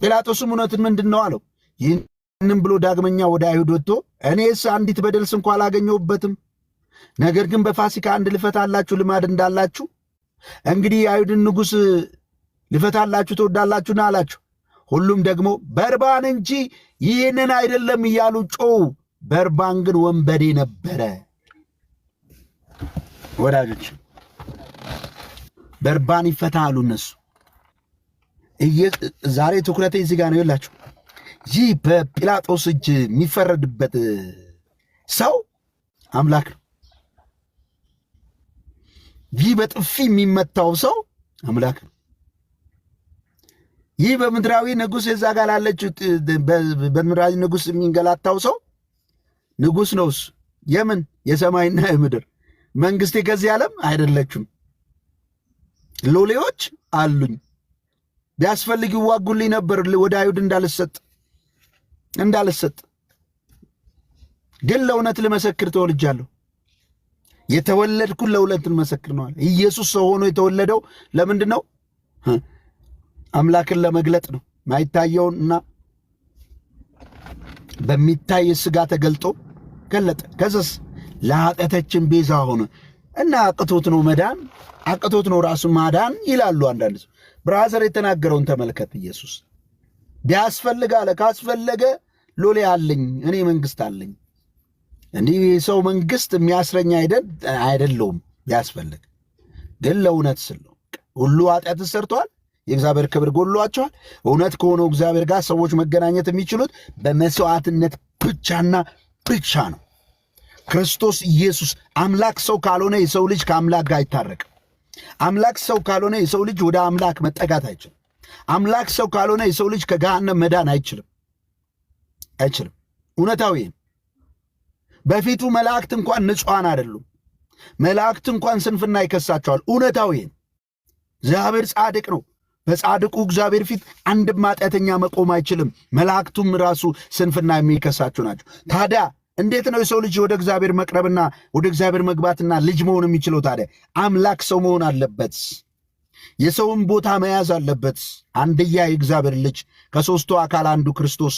ጲላጦስም እውነትን ምንድን ነው አለው። ይህንም ብሎ ዳግመኛ ወደ አይሁድ ወጥቶ እኔስ አንዲት በደልስ እንኳ አላገኘሁበትም፣ ነገር ግን በፋሲካ አንድ ልፈታላችሁ ልማድ እንዳላችሁ እንግዲህ የአይሁድን ንጉሥ ልፈታላችሁ ትወዳላችሁና አላችሁ። ሁሉም ደግሞ በርባን እንጂ ይህንን አይደለም እያሉ ጮው። በርባን ግን ወንበዴ ነበረ። ወዳጆች በርባን ይፈታሉ እነሱ። ዛሬ ትኩረቴ እዚህ ጋር ነው። ይላችሁ ይህ በጲላጦስ እጅ የሚፈረድበት ሰው አምላክ ነው። ይህ በጥፊ የሚመታው ሰው አምላክ ነው። ይህ በምድራዊ ንጉሥ የዛ ጋር ላለችው በምድራዊ ንጉሥ የሚንገላታው ሰው ንጉሥ ነው እሱ። የምን የሰማይና የምድር መንግሥቴ ከዚህ ዓለም አይደለችም። ሎሌዎች አሉኝ፣ ቢያስፈልግ ይዋጉልኝ ነበር ወደ አይሁድ እንዳልሰጥ ግን ለእውነት ልመሰክር ተወልጃለሁ። የተወለድኩት ለእውነት ልመሰክር ነው አለ። ኢየሱስ ሰው ሆኖ የተወለደው ለምንድን ነው? አምላክን ለመግለጥ ነው። ማይታየውንና በሚታይ ሥጋ ተገልጦ ገለጠ። ከዛስ ለኃጢአታችን ቤዛ ሆነ እና አቅቶት ነው መዳን፣ አቅቶት ነው ራሱ ማዳን ይላሉ አንዳንድ ሰው። ብራዘር የተናገረውን ተመልከት። ኢየሱስ ቢያስፈልግ አለ፣ ካስፈለገ ሎሌ አለኝ፣ እኔ መንግሥት አለኝ። እንዲህ ሰው መንግሥት የሚያስረኛ አይደለውም። ቢያስፈልግ ግን ለእውነት ስል ነው። ሁሉ ኃጢአትን ሰርተዋል፣ የእግዚአብሔር ክብር ጎድሏቸዋል። እውነት ከሆነው እግዚአብሔር ጋር ሰዎች መገናኘት የሚችሉት በመስዋዕትነት ብቻና ብቻ ነው። ክርስቶስ ኢየሱስ አምላክ ሰው ካልሆነ የሰው ልጅ ከአምላክ ጋር አይታረቅም። አምላክ ሰው ካልሆነ የሰው ልጅ ወደ አምላክ መጠጋት አይችልም። አምላክ ሰው ካልሆነ የሰው ልጅ ከገሃነም መዳን አይችልም። እውነታዊ በፊቱ መላእክት እንኳን ንጹሐን አይደሉም። መላእክት እንኳን ስንፍና ይከሳቸዋል። እውነታዊ እግዚአብሔር ጻድቅ ነው። በጻድቁ እግዚአብሔር ፊት አንድም ኃጢአተኛ መቆም አይችልም። መላእክቱም ራሱ ስንፍና የሚከሳቸው ናቸው። ታዲያ እንዴት ነው የሰው ልጅ ወደ እግዚአብሔር መቅረብና ወደ እግዚአብሔር መግባትና ልጅ መሆን የሚችለው? ታዲያ አምላክ ሰው መሆን አለበት። የሰውን ቦታ መያዝ አለበት። አንድያ የእግዚአብሔር ልጅ ከሦስቱ አካል አንዱ ክርስቶስ፣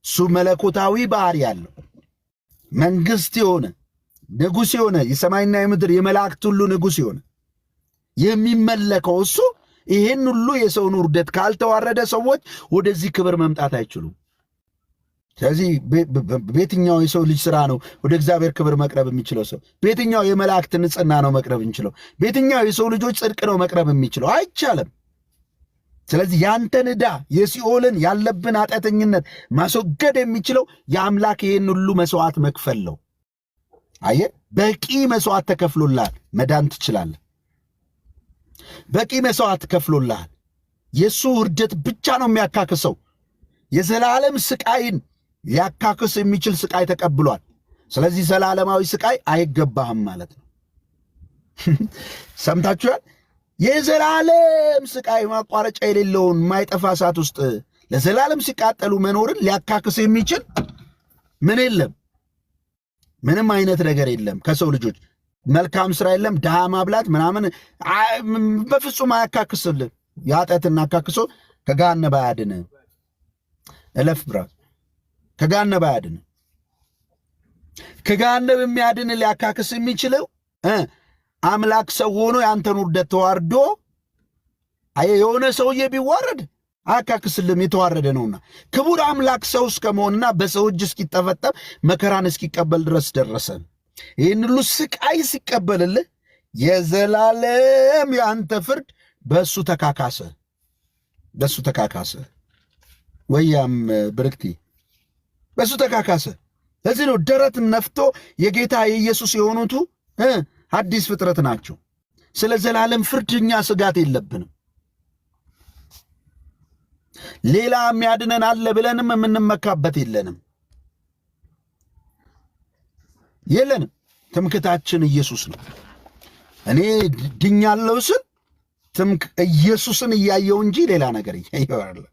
እሱ መለኮታዊ ባህሪ ያለው መንግሥት የሆነ ንጉሥ የሆነ የሰማይና የምድር የመላእክት ሁሉ ንጉሥ የሆነ የሚመለከው እሱ ይህን ሁሉ የሰውን ውርደት ካልተዋረደ ሰዎች ወደዚህ ክብር መምጣት አይችሉም። ስለዚህ በየትኛው የሰው ልጅ ሥራ ነው ወደ እግዚአብሔር ክብር መቅረብ የሚችለው? ሰው በየትኛው የመላእክት ንጽሕና ነው መቅረብ የሚችለው? በየትኛው የሰው ልጆች ጽድቅ ነው መቅረብ የሚችለው? አይቻልም። ስለዚህ ያንተን ዕዳ የሲኦልን ያለብን ኃጢአተኝነት ማስወገድ የሚችለው የአምላክ ይህን ሁሉ መሥዋዕት መክፈል ነው። አየህ፣ በቂ መሥዋዕት ተከፍሎልሃል፣ መዳን ትችላለህ። በቂ መሥዋዕት ተከፍሎልሃል። የእሱ ውርደት ብቻ ነው የሚያካክሰው። የዘላለም ስቃይን ሊያካክስ የሚችል ስቃይ ተቀብሏል። ስለዚህ ዘላለማዊ ስቃይ አይገባህም ማለት ነው። ሰምታችኋል? የዘላለም ስቃይ ማቋረጫ የሌለውን ማይጠፋ እሳት ውስጥ ለዘላለም ሲቃጠሉ መኖርን ሊያካክስ የሚችል ምን የለም፣ ምንም አይነት ነገር የለም። ከሰው ልጆች መልካም ስራ የለም። ድሃ ማብላት ምናምን በፍጹም አያካክስልን። የኃጢአትን አካክሶ ከገሃነም አያድንም። እለፍ ብራት፣ ከገሃነም አያድንም። ከገሃነም የሚያድን ሊያካክስ የሚችለው አምላክ ሰው ሆኖ ያንተን ውርደት ተዋርዶ። የሆነ ሰውዬ ቢዋረድ አያካክስልም፣ የተዋረደ ነውና። ክቡር አምላክ ሰው እስከመሆንና በሰው እጅ እስኪጠፈጠፍ መከራን እስኪቀበል ድረስ ደረሰ። ይህን ሁሉ ስቃይ ሲቀበልልህ የዘላለም የአንተ ፍርድ በእሱ ተካካሰ። ወያም ብርክቲ በእሱ ተካካሰ። ለዚህ ነው ደረት ነፍቶ የጌታ የኢየሱስ የሆኑቱ አዲስ ፍጥረት ናቸው። ስለ ዘላለም ፍርድ እኛ ስጋት የለብንም። ሌላ የሚያድነን አለ ብለንም የምንመካበት የለንም። ትምክታችን ኢየሱስ ነው። እኔ ድኛለሁ ስል ኢየሱስን እያየው እንጂ ሌላ ነገር እያየው አይደለም።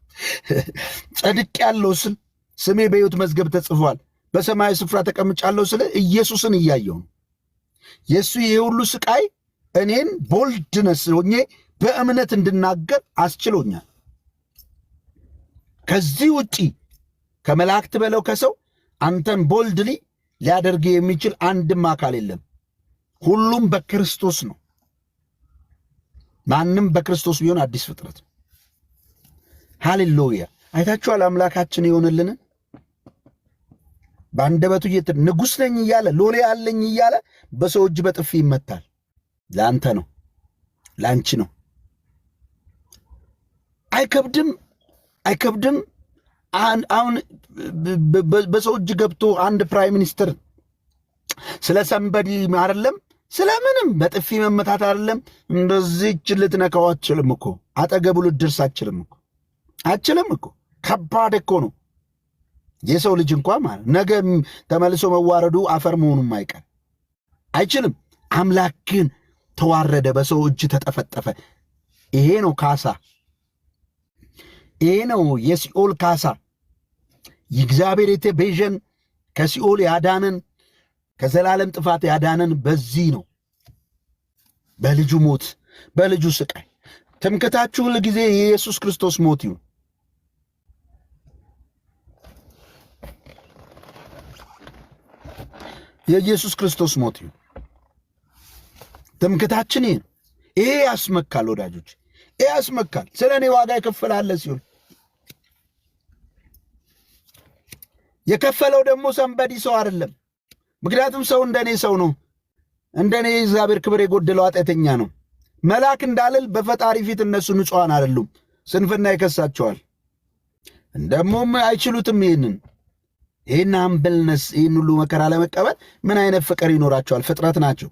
ጸድቄያለሁ ስል ስሜ በሕይወት መዝገብ ተጽፏል፣ በሰማያዊ ስፍራ ተቀምጫለሁ ስል ኢየሱስን እያየው ነው። የእሱ ይሄ ሁሉ ስቃይ እኔን ቦልድነስ ሆኜ በእምነት እንድናገር አስችሎኛል። ከዚህ ውጪ ከመላእክት በለው ከሰው አንተን ቦልድሊ ሊያደርግ የሚችል አንድም አካል የለም። ሁሉም በክርስቶስ ነው። ማንም በክርስቶስ ቢሆን አዲስ ፍጥረት ነው። ሃሌሉያ! አይታችኋል አምላካችን ይሆንልን። በአንደበቱ ንጉሥ ነኝ እያለ ሎሌ አለኝ እያለ በሰው እጅ በጥፊ ይመታል። ለአንተ ነው፣ ለአንቺ ነው። አይከብድም። አሁን በሰው እጅ ገብቶ አንድ ፕራይም ሚኒስትር ስለ ሰንበዲ አይደለም ስለምንም በጥፊ መመታት አይደለም እንደዚህ እጅ ልትነካው አትችልም እኮ፣ አጠገቡ ልትደርስ አትችልም እኮ። ከባድ እኮ ነው። የሰው ልጅ እንኳን ማለት ነገ ተመልሶ መዋረዱ አፈር መሆኑም አይችልም። አምላክ ግን ተዋረደ፣ በሰው እጅ ተጠፈጠፈ። ይሄ ነው ካሳ። ይሄ ነው የሲኦል ካሳ። የእግዚአብሔር የተቤዠን ከሲኦል ያዳነን ከዘላለም ጥፋት ያዳነን በዚህ ነው፣ በልጁ ሞት፣ በልጁ ስቃይ። ትምክታችሁ ሁል ጊዜ የኢየሱስ ክርስቶስ ሞት ይሁን። የኢየሱስ ክርስቶስ ሞት ይሁን። ትምክታችን ይሄ ያስመካል ወዳጆች፣ ይሄ ያስመካል። ስለ እኔ ዋጋ ይከፍላል ሲሆን የከፈለው ደግሞ ሰንበዲ ሰው አይደለም። ምክንያቱም ሰው እንደኔ ሰው ነው። እንደኔ እግዚአብሔር ክብር የጎደለው ኃጢአተኛ ነው። መልአክ እንዳልል በፈጣሪ ፊት እነሱ ንጹሐን አይደሉም። ስንፍና ይከሳቸዋል። እንደሞም አይችሉትም። ይህን አምብልነስ፣ ይህን ሁሉ መከራ ለመቀበል ምን አይነት ፍቅር ይኖራቸዋል? ፍጥረት ናቸው።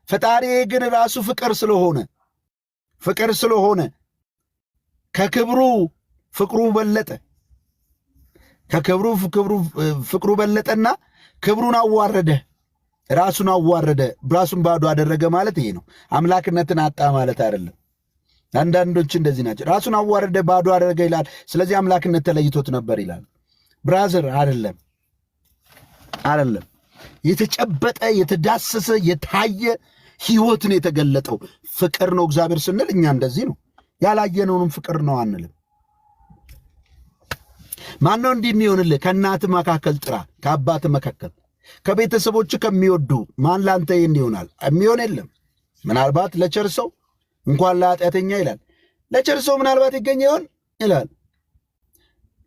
ፈጣሪ ግን ራሱ ፍቅር ስለሆነ ከክብሩ ፍቅሩ በለጠ። ከክብሩ ፍቅሩ በለጠና ክብሩን አዋረደ፣ ራሱን አዋረደ፣ ራሱን ባዶ አደረገ ማለት ይሄ ነው። አምላክነትን አጣ ማለት አይደለም። አንዳንዶች እንደዚህ ናቸው። ራሱን አዋረደ፣ ባዶ አደረገ ይላል። ስለዚህ አምላክነት ተለይቶት ነበር ይላል። ብራዘር አይደለም። የተጨበጠ የተዳሰሰ የታየ ሕይወትን የተገለጠው ፍቅር ነው እግዚአብሔር ስንል እኛ እንደዚህ ነው። ያላየነውንም ፍቅር ነው አንልም። ማነው እንዲህ የሚሆንልህ? ከእናት መካከል ጥራ፣ ከአባት መካከል ከቤተሰቦች ከሚወዱ ማን ላንተ ይህን ይሆናል? የሚሆን የለም። ምናልባት ለቸር ሰው እንኳን ለኃጢአተኛ ይላል። ለቸር ሰው ምናልባት ይገኝ ይሆን ይላል።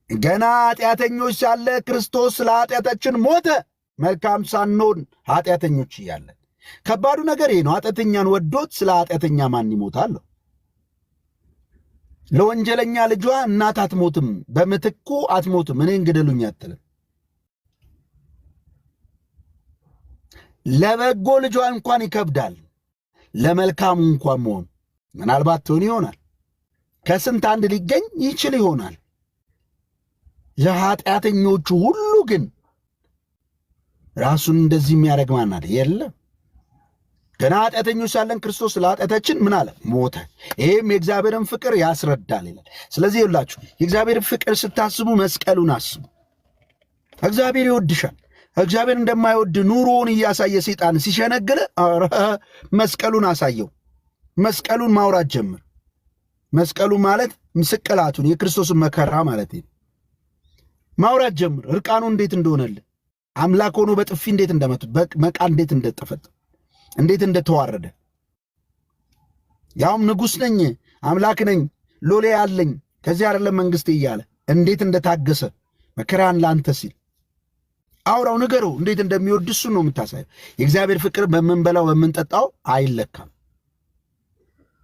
ገና ኃጢአተኞች ሳለ ክርስቶስ ስለ ኃጢአታችን ሞተ፣ መልካም ሳንሆን ኃጢአተኞች እያለን። ከባዱ ነገር ይሄ ነው። ኃጢአተኛን ወዶት ስለ ኃጢአተኛ ማን ይሞታል? ለወንጀለኛ ልጇ እናት አትሞትም፣ በምትኩ አትሞትም፣ እኔን ግደሉኝ አትልም። ለበጎ ልጇ እንኳን ይከብዳል፣ ለመልካሙ እንኳን መሆን ምናልባት ትሆን ይሆናል። ከስንት አንድ ሊገኝ ይችል ይሆናል። ለኃጢአተኞቹ ሁሉ ግን ራሱን እንደዚህ የሚያደርግ ማን አለ? የለም። ገና ኃጢአተኞች ሳለን ክርስቶስ ስለ ኃጢአታችን ምን አለ? ሞተ። ይህም የእግዚአብሔርን ፍቅር ያስረዳል ይላል። ስለዚህ ይላችሁ የእግዚአብሔርን ፍቅር ስታስቡ መስቀሉን አስቡ። እግዚአብሔር ይወድሻል። እግዚአብሔር እንደማይወድ ኑሮውን እያሳየ ሰይጣን ሲሸነግል መስቀሉን አሳየው። መስቀሉን ማውራት ጀምር። መስቀሉ ማለት ምስቅላቱን የክርስቶስን መከራ ማለት ነው። ማውራት ጀምር። እርቃኑ እንዴት እንደሆነልህ፣ አምላክ ሆኖ በጥፊ እንዴት እንደመቱት፣ በመቃ እንዴት እንደተፈጠ፣ እንዴት እንደተዋረደ፣ ያውም ንጉሥ ነኝ አምላክ ነኝ ሎሌ አለኝ ከዚህ አይደለም መንግስቴ እያለ እንዴት እንደታገሰ መከራን ላንተ ሲል አውራው ንገረው። እንዴት እንደሚወድ እሱ ነው የምታሳየው። የእግዚአብሔር ፍቅር በምንበላው በምንጠጣው አይለካም።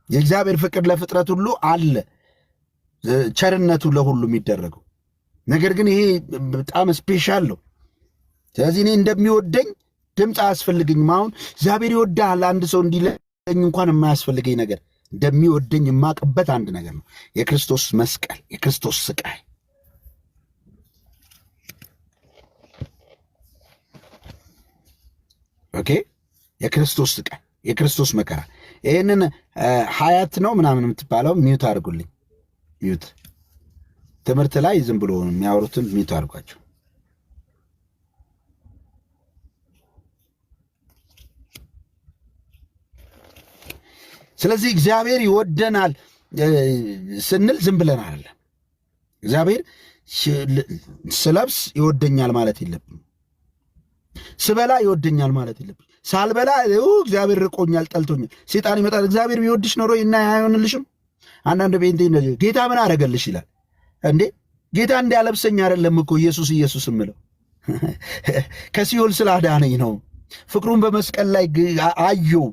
የእግዚአብሔር ፍቅር ለፍጥረት ሁሉ አለ፣ ቸርነቱ ለሁሉ የሚደረገው ነገር ግን ይሄ በጣም ስፔሻል ነው። ስለዚህ እኔ እንደሚወደኝ ድምፅ አያስፈልገኝም። አሁን እግዚአብሔር ይወዳል አንድ ሰው እንዲለኝ እንኳን የማያስፈልገኝ ነገር እንደሚወደኝ የማቅበት አንድ ነገር ነው፣ የክርስቶስ መስቀል፣ የክርስቶስ ስቃይ። ኦኬ፣ የክርስቶስ ስቃይ፣ የክርስቶስ መከራ። ይህንን ሀያት ነው ምናምን የምትባለው ሚዩት አድርጉልኝ። ሚዩት ትምህርት ላይ ዝም ብሎ የሚያወሩትን ሚዩት አድርጓቸው። ስለዚህ እግዚአብሔር ይወደናል ስንል ዝም ብለን አይደለም። እግዚአብሔር ስለብስ ይወደኛል ማለት የለብንም። ስበላ ይወደኛል ማለት የለብንም። ሳልበላ እግዚአብሔር ርቆኛል፣ ጠልቶኛል። ሴጣን ይመጣል። እግዚአብሔር ቢወድሽ ኖሮ እና አይሆንልሽም። አንዳንድ ቤንቴ ጌታ ምን አደረገልሽ ይላል። እንዴ ጌታ እንዲያለብሰኝ አይደለም እኮ ኢየሱስ ኢየሱስ እምለው ከሲኦል ስላዳነኝ ነው። ፍቅሩን በመስቀል ላይ አየው።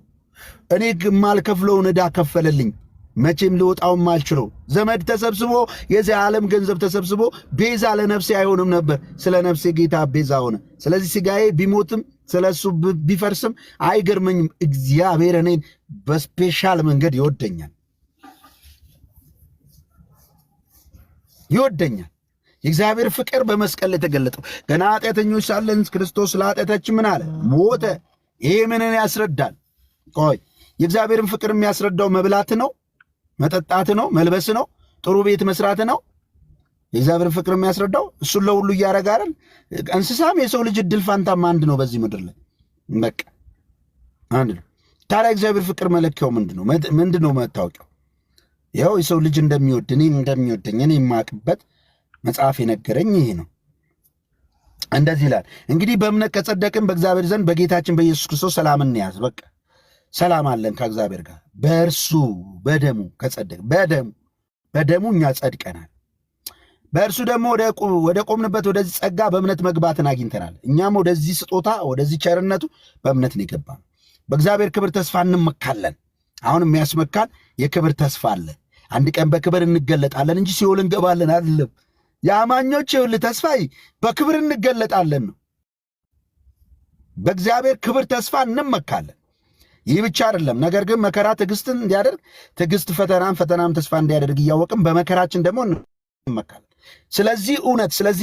እኔ የማልከፍለውን ዕዳ ከፈለልኝ። መቼም ልወጣው ማልችለው ዘመድ ተሰብስቦ የዚህ ዓለም ገንዘብ ተሰብስቦ ቤዛ ለነፍሴ አይሆንም ነበር። ስለ ነፍሴ ጌታ ቤዛ ሆነ። ስለዚህ ሥጋዬ ቢሞትም ስለሱ ቢፈርስም አይገርመኝም። እግዚአብሔር እኔን በስፔሻል መንገድ ይወደኛል፣ ይወደኛል። የእግዚአብሔር ፍቅር በመስቀል ላይ ተገለጠው። ገና ኃጢአተኞች ሳለን ክርስቶስ ለኃጢአታችን ምን አለ? ሞተ። ይሄ ምንን ያስረዳል? ቆይ የእግዚአብሔርን ፍቅር የሚያስረዳው መብላት ነው፣ መጠጣት ነው፣ መልበስ ነው፣ ጥሩ ቤት መስራት ነው። የእግዚአብሔርን ፍቅር የሚያስረዳው እሱን ለሁሉ እያደረገ አይደል? እንስሳም የሰው ልጅ እድል ፋንታም አንድ ነው በዚህ ምድር ላይ በቃ አንድ ነው። ታዲያ እግዚአብሔር ፍቅር መለኪያው ምንድን ነው? ምንድን ነው መታወቂያው? ያው የሰው ልጅ እንደሚወድ እኔን እንደሚወደኝ እኔ የማቅበት መጽሐፍ የነገረኝ ይሄ ነው። እንደዚህ ይላል፣ እንግዲህ በእምነት ከጸደቅን በእግዚአብሔር ዘንድ በጌታችን በኢየሱስ ክርስቶስ ሰላምን እንያዝ። በቃ ሰላም አለን ከእግዚአብሔር ጋር በእርሱ በደሙ ከጸደቅ በደሙ እኛ ጸድቀናል። በእርሱ ደግሞ ወደ ቆምንበት ወደዚህ ጸጋ በእምነት መግባትን አግኝተናል። እኛም ወደዚህ ስጦታ ወደዚህ ቸርነቱ በእምነት ነው የገባነው። በእግዚአብሔር ክብር ተስፋ እንመካለን። አሁን የሚያስመካን የክብር ተስፋ አለ። አንድ ቀን በክብር እንገለጣለን እንጂ ሲኦል እንገባለን አይደለም። የአማኞች ይኸውልህ ተስፋ በክብር እንገለጣለን ነው። በእግዚአብሔር ክብር ተስፋ እንመካለን። ይህ ብቻ አይደለም፣ ነገር ግን መከራ ትዕግስትን እንዲያደርግ፣ ትዕግስት ፈተናን፣ ፈተናም ተስፋ እንዲያደርግ እያወቅም በመከራችን ደግሞ እንመካለን። ስለዚህ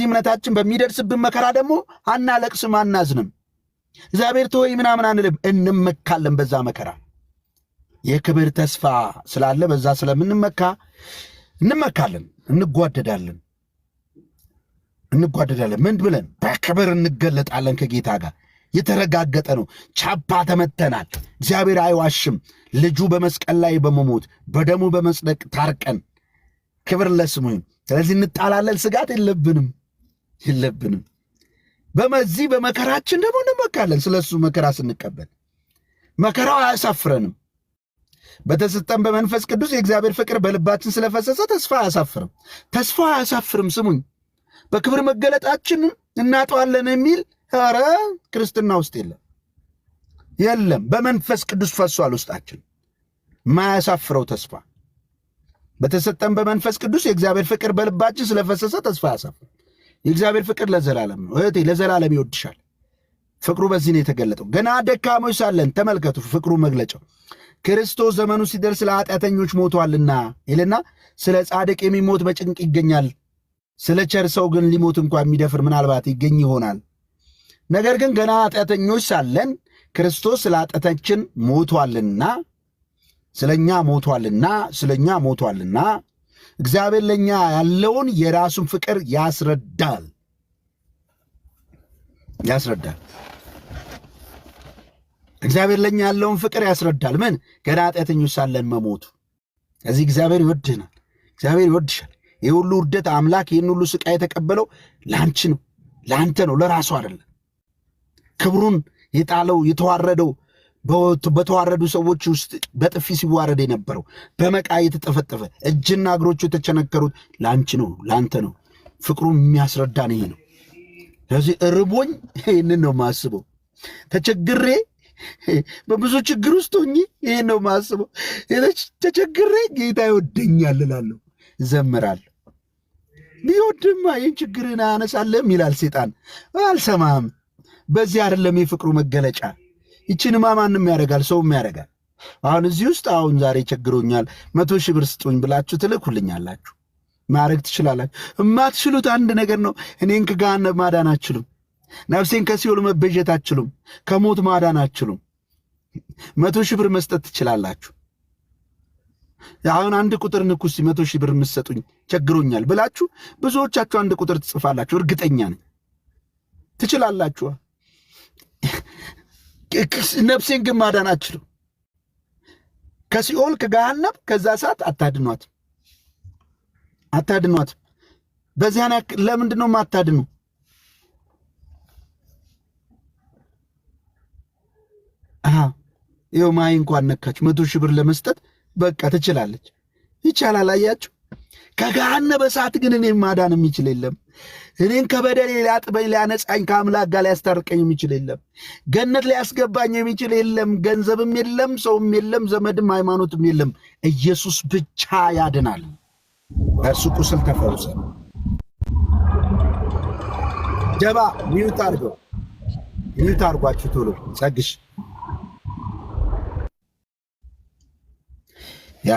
እምነታችን በሚደርስብን መከራ ደግሞ አናለቅስም፣ አናዝንም። እግዚአብሔር ተወኝ ምናምን አንልም፣ እንመካለን። በዛ መከራ የክብር ተስፋ ስላለ በዛ ስለምንመካ እንመካለን፣ እንጓደዳለን። ምን ብለን? በክብር እንገለጣለን ከጌታ ጋር። የተረጋገጠ ነው። ቻፓ ተመተናል። እግዚአብሔር አይዋሽም። ልጁ በመስቀል ላይ በመሞት በደሙ በመጽደቅ ታርቀን፣ ክብር ለስሙ። ስለዚህ እንጣላለን፣ ስጋት የለብንም። በመዚህ በመከራችን ደግሞ እንመካለን። ስለሱ መከራ ስንቀበል መከራው አያሳፍረንም። በተሰጠን በመንፈስ ቅዱስ የእግዚአብሔር ፍቅር በልባችን ስለፈሰሰ ተስፋ አያሳፍርም። ስሙኝ፣ በክብር መገለጣችንን እናጠዋለን የሚል ኧረ ክርስትና ውስጥ የለም። በመንፈስ ቅዱስ ፈሷል ውስጣችን ማያሳፍረው ተስፋ። በተሰጠን በመንፈስ ቅዱስ የእግዚአብሔር ፍቅር በልባችን ስለፈሰሰ ተስፋ አያሳፍርም። የእግዚአብሔር ፍቅር ለዘላለም ነው። እህቴ ለዘላለም ይወድሻል። ፍቅሩ በዚህ ነው የተገለጠው። ገና ደካሞች ሳለን ተመልከቱ ፍቅሩ መግለጫው። ክርስቶስ ዘመኑ ሲደርስ ለኃጢአተኞች ሞቷልና ይልና ስለ ጻድቅ የሚሞት በጭንቅ ይገኛል፣ ስለ ቸር ሰው ግን ሊሞት እንኳ የሚደፍር ምናልባት ይገኝ ይሆናል። ነገር ግን ገና ኃጢአተኞች ሳለን ክርስቶስ ስለ ኃጢአታችን ሞቷልና ስለኛ ሞቷልና እግዚአብሔር ለኛ ያለውን የራሱን ፍቅር ያስረዳል። እግዚአብሔር ለኛ ያለውን ፍቅር ያስረዳል። ምን? ገና ኃጢአተኞች ሳለን መሞቱ። ከዚህ እግዚአብሔር ይወድናል፣ እግዚአብሔር ይወድሻል። ይህ ሁሉ ውርደት አምላክ ይህን ሁሉ ስቃይ የተቀበለው ለአንቺ ነው፣ ለአንተ ነው፣ ለራሱ አይደለም። ክብሩን የጣለው የተዋረደው በተዋረዱ ሰዎች ውስጥ በጥፊ ሲዋረድ የነበረው በመቃ የተጠፈጠፈ እጅና እግሮቹ የተቸነከሩት ለአንቺ ነው፣ ለአንተ ነው። ፍቅሩን የሚያስረዳን ይሄ ነው። ስለዚህ እርቦኝ ይህንን ነው ማስበው። ተቸግሬ በብዙ ችግር ውስጥ ሆኜ ይህን ነው ማስበው። ተቸግሬ ጌታ ይወደኛል እላለሁ፣ እዘምራለሁ። ቢወድማ ይህን ችግርን አያነሳለም ይላል ሴጣን። አልሰማህም። በዚህ አይደለም የፍቅሩ መገለጫ። ይችንማ ማንም ያደርጋል፣ ሰውም ያደርጋል። አሁን እዚህ ውስጥ አሁን ዛሬ ቸግሮኛል 100,000 ብር ስጡኝ ብላችሁ ትልኩልኛላችሁ። ማድረግ ትችላላችሁ። የማትችሉት አንድ ነገር ነው። እኔን ከገሃነም ማዳን አትችሉም። ነፍሴን ከሲኦል መቤዠት አትችሉም። ከሞት ማዳን አትችሉም። 100,000 ብር መስጠት ትችላላችሁ። አሁን አንድ ቁጥር ንኩ እስኪ 100,000 ብር የምትሰጡኝ ቸግሮኛል ብላችሁ ብዙዎቻችሁ አንድ ቁጥር ትጽፋላችሁ። እርግጠኛ ነኝ ትችላላችሁ። ነፍሴን ግን ማዳን አትችሉም። ከሲኦል ከገሃነም ከዛ ሰዓት አታድኗትም። በዚያን ያክል ለምንድን ነው የማታድኑ? ይኸው ማይ እንኳን ነካች 100,000 ብር ለመስጠት በቃ ትችላለች። ይቻላል። አያችሁ፣ ከገሃነመ እሳት ግን እኔን ማዳን የሚችል የለም። እኔን ከበደሌ ሊያጥበኝ ሊያነጻኝ ከአምላክ ጋር ሊያስታርቀኝ የሚችል የለም። ገነት ሊያስገባኝ የሚችል የለም። ገንዘብም የለም፣ ሰውም የለም፣ ዘመድም ሃይማኖትም የለም። ኢየሱስ ብቻ ያድናል። በእርሱ ቁስል ተፈውሰ። ጀባ ሚዩት አርጓችሁ ቶሎ ጸግሽ ያ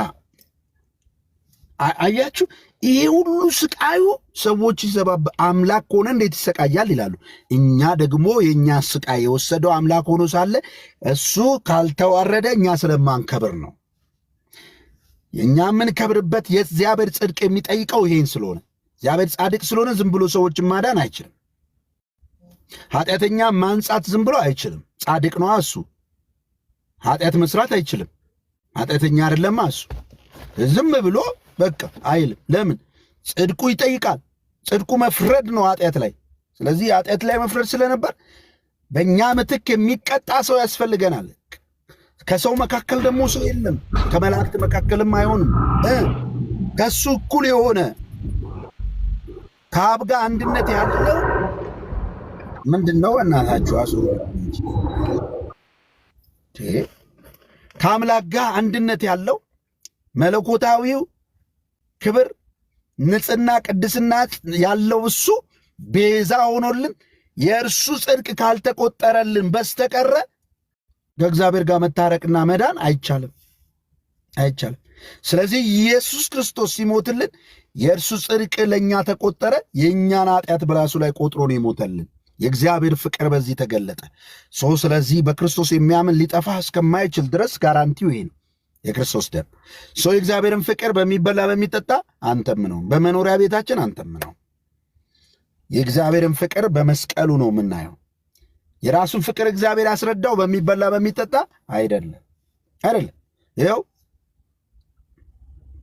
አያችሁ፣ ይሄ ሁሉ ስቃዩ ሰዎች ይዘባብ አምላክ ሆነ እንዴት ይሰቃያል ይላሉ። እኛ ደግሞ የእኛ ስቃይ የወሰደው አምላክ ሆኖ ሳለ እሱ ካልተዋረደ እኛ ስለማንከብር ነው። የእኛ የምንከብርበት የእግዚአብሔር ጽድቅ የሚጠይቀው ይሄን ስለሆነ እግዚአብሔር ጻድቅ ስለሆነ ዝም ብሎ ሰዎችን ማዳን አይችልም። ኃጢአተኛ ማንጻት ዝም ብሎ አይችልም። ጻድቅ ነው እሱ። ኃጢአት መስራት አይችልም። ኃጢአተኛ አይደለም እሱ። ዝም ብሎ በቃ አይልም። ለምን? ጽድቁ ይጠይቃል። ጽድቁ መፍረድ ነው ኃጢአት ላይ። ስለዚህ ኃጢአት ላይ መፍረድ ስለነበር በእኛ ምትክ የሚቀጣ ሰው ያስፈልገናል። ከሰው መካከል ደግሞ ሰው የለም፣ ከመላእክት መካከልም አይሆንም። ከሱ እኩል የሆነ ከአብ ጋር አንድነት ያለው ምንድን ነው? እናታችሁ አሱ ከአምላክ ጋር አንድነት ያለው መለኮታዊው ክብር፣ ንጽሕና፣ ቅድስና ያለው እሱ ቤዛ ሆኖልን የእርሱ ጽድቅ ካልተቆጠረልን በስተቀረ ከእግዚአብሔር ጋር መታረቅና መዳን አይቻልም። ስለዚህ ኢየሱስ ክርስቶስ ሲሞትልን የእርሱ ጽድቅ ለእኛ ተቆጠረ። የእኛን ኃጢአት በራሱ ላይ ቆጥሮ ነው የሞተልን። የእግዚአብሔር ፍቅር በዚህ ተገለጠ። ስለዚህ በክርስቶስ የሚያምን ሊጠፋ እስከማይችል ድረስ ጋራንቲው ይሄ ነው፣ የክርስቶስ ደም። የእግዚአብሔርን ፍቅር በሚበላ በሚጠጣ አንተም ነው፣ በመኖሪያ ቤታችን አንተም ነው። የእግዚአብሔርን ፍቅር በመስቀሉ ነው የምናየው። የራሱን ፍቅር እግዚአብሔር ያስረዳው በሚበላ በሚጠጣ አይደለም። ይኸው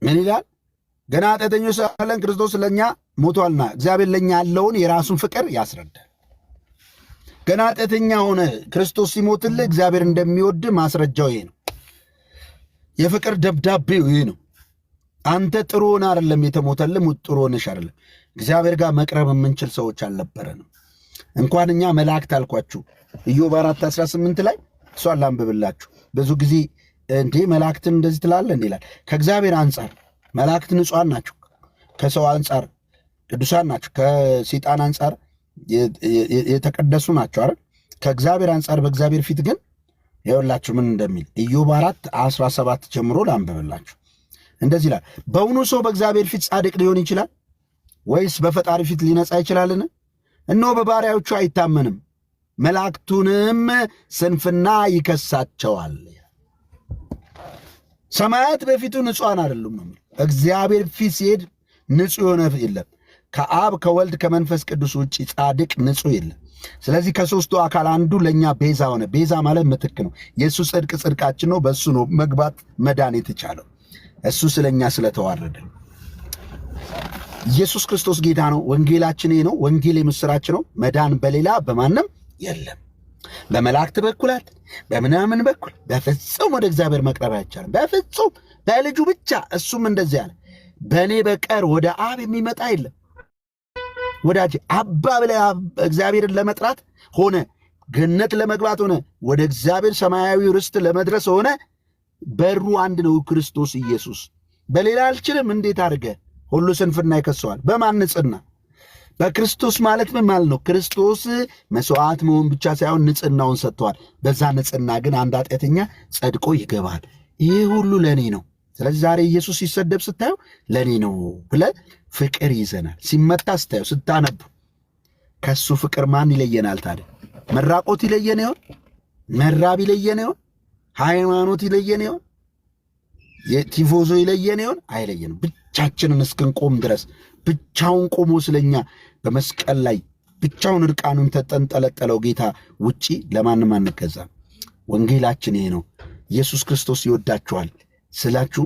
ምን ይላል? ገና ኃጢአተኞች ሳለን ክርስቶስ ለእኛ ሞቷልና እግዚአብሔር ለእኛ ያለውን የራሱን ፍቅር ያስረዳል። ገና ኃጢአተኛ ሆነ ክርስቶስ ሲሞትልህ እግዚአብሔር እንደሚወድ ማስረጃው ይሄ ነው። የፍቅር ደብዳቤው ይሄ ነው። አንተ ጥሩ ሆነ አይደለም የተሞተልህ፣ ጥሩ ሆነሽ አይደለም። እግዚአብሔር ጋር መቅረብ የምንችል ሰዎች አልነበረንም። እንኳን እኛ መላእክት አልኳችሁ። ኢዮብ 4:18 ላይ እሷን ላንብብላችሁ። ብዙ ጊዜ እንዴ መላእክትን እንደዚህ ትላለህ እንዴ ይላል። ከእግዚአብሔር አንጻር መላእክት ንጹሐን ናቸው። ከሰው አንጻር ቅዱሳን ናቸው። ከሰይጣን አንጻር የተቀደሱ ናቸው አይደል? ከእግዚአብሔር አንጻር በእግዚአብሔር ፊት ግን ይኸውላችሁ ምን እንደሚል ኢዮብ 4:17 ጀምሮ ላንብብላችሁ። እንደዚህ ይላል፣ በእውኑ ሰው በእግዚአብሔር ፊት ጻድቅ ሊሆን ይችላል ወይስ በፈጣሪ ፊት ሊነጻ ይችላልን? እነሆ በባሪያዎቹ አይታመንም፣ መላእክቱንም ስንፍና ይከሳቸዋል። ሰማያት በፊቱ ንጹሐን አይደሉም ነው። እግዚአብሔር ፊት ሲሄድ ንጹሕ የሆነ የለም። ከአብ ከወልድ ከመንፈስ ቅዱስ ውጭ ጻድቅ ንጹሕ የለም። ስለዚህ ከሦስቱ አካል አንዱ ለእኛ ቤዛ ሆነ። ቤዛ ማለት ምትክ ነው። የእሱ ጽድቅ ጽድቃችን ነው። በእሱ ነው መግባት መዳን የተቻለው። እሱ ስለኛ ስለተዋረደ። ኢየሱስ ክርስቶስ ጌታ ነው። ወንጌላችን ይህ ነው። ወንጌል የምስራች ነው። መዳን በሌላ በማንም የለም። በመላእክት በኩላት በምናምን በኩል በፍጹም ወደ እግዚአብሔር መቅረብ አይቻልም። በፍጹም በልጁ ብቻ። እሱም እንደዚህ ያለ በእኔ በቀር ወደ አብ የሚመጣ የለም። ወዳጅ አባ ብለህ እግዚአብሔርን ለመጥራት ሆነ ገነት ለመግባት ሆነ ወደ እግዚአብሔር ሰማያዊ ርስት ለመድረስ ሆነ በሩ አንድ ነው፣ ክርስቶስ ኢየሱስ። በሌላ አልችልም። እንዴት አድርገ? ሁሉ ስንፍና ይከሰዋል። በማን ንጽሕና? በክርስቶስ ማለት ምን ማለት ነው? ክርስቶስ መስዋዕት መሆን ብቻ ሳይሆን ንጽሕናውን ሰጥተዋል። በዛ ንጽሕና ግን አንድ ኃጢአተኛ ጸድቆ ይገባል። ይሄ ሁሉ ለእኔ ነው። ስለዚህ ዛሬ ኢየሱስ ሲሰደብ ስታየው ለእኔ ነው ብለህ ፍቅር ይዘናል። ሲመታ ስታየው ስታነቡ ከሱ ፍቅር ማን ይለየናል ታዲያ? መራቆት ይለየን ይሆን? መራብ ይለየን ይሆን? ሃይማኖት ይለየን ይሆን? የቲፎዞ ይለየን ይሆን? አይለየንም። ብቻችንን እስክንቆም ድረስ ብቻውን ቆሞ ስለኛ በመስቀል ላይ ብቻውን እርቃኑን ተጠንጠለጠለው ጌታ ውጪ ለማንም አንገዛም። ወንጌላችን ይሄ ነው። ኢየሱስ ክርስቶስ ይወዳችኋል ስላችሁ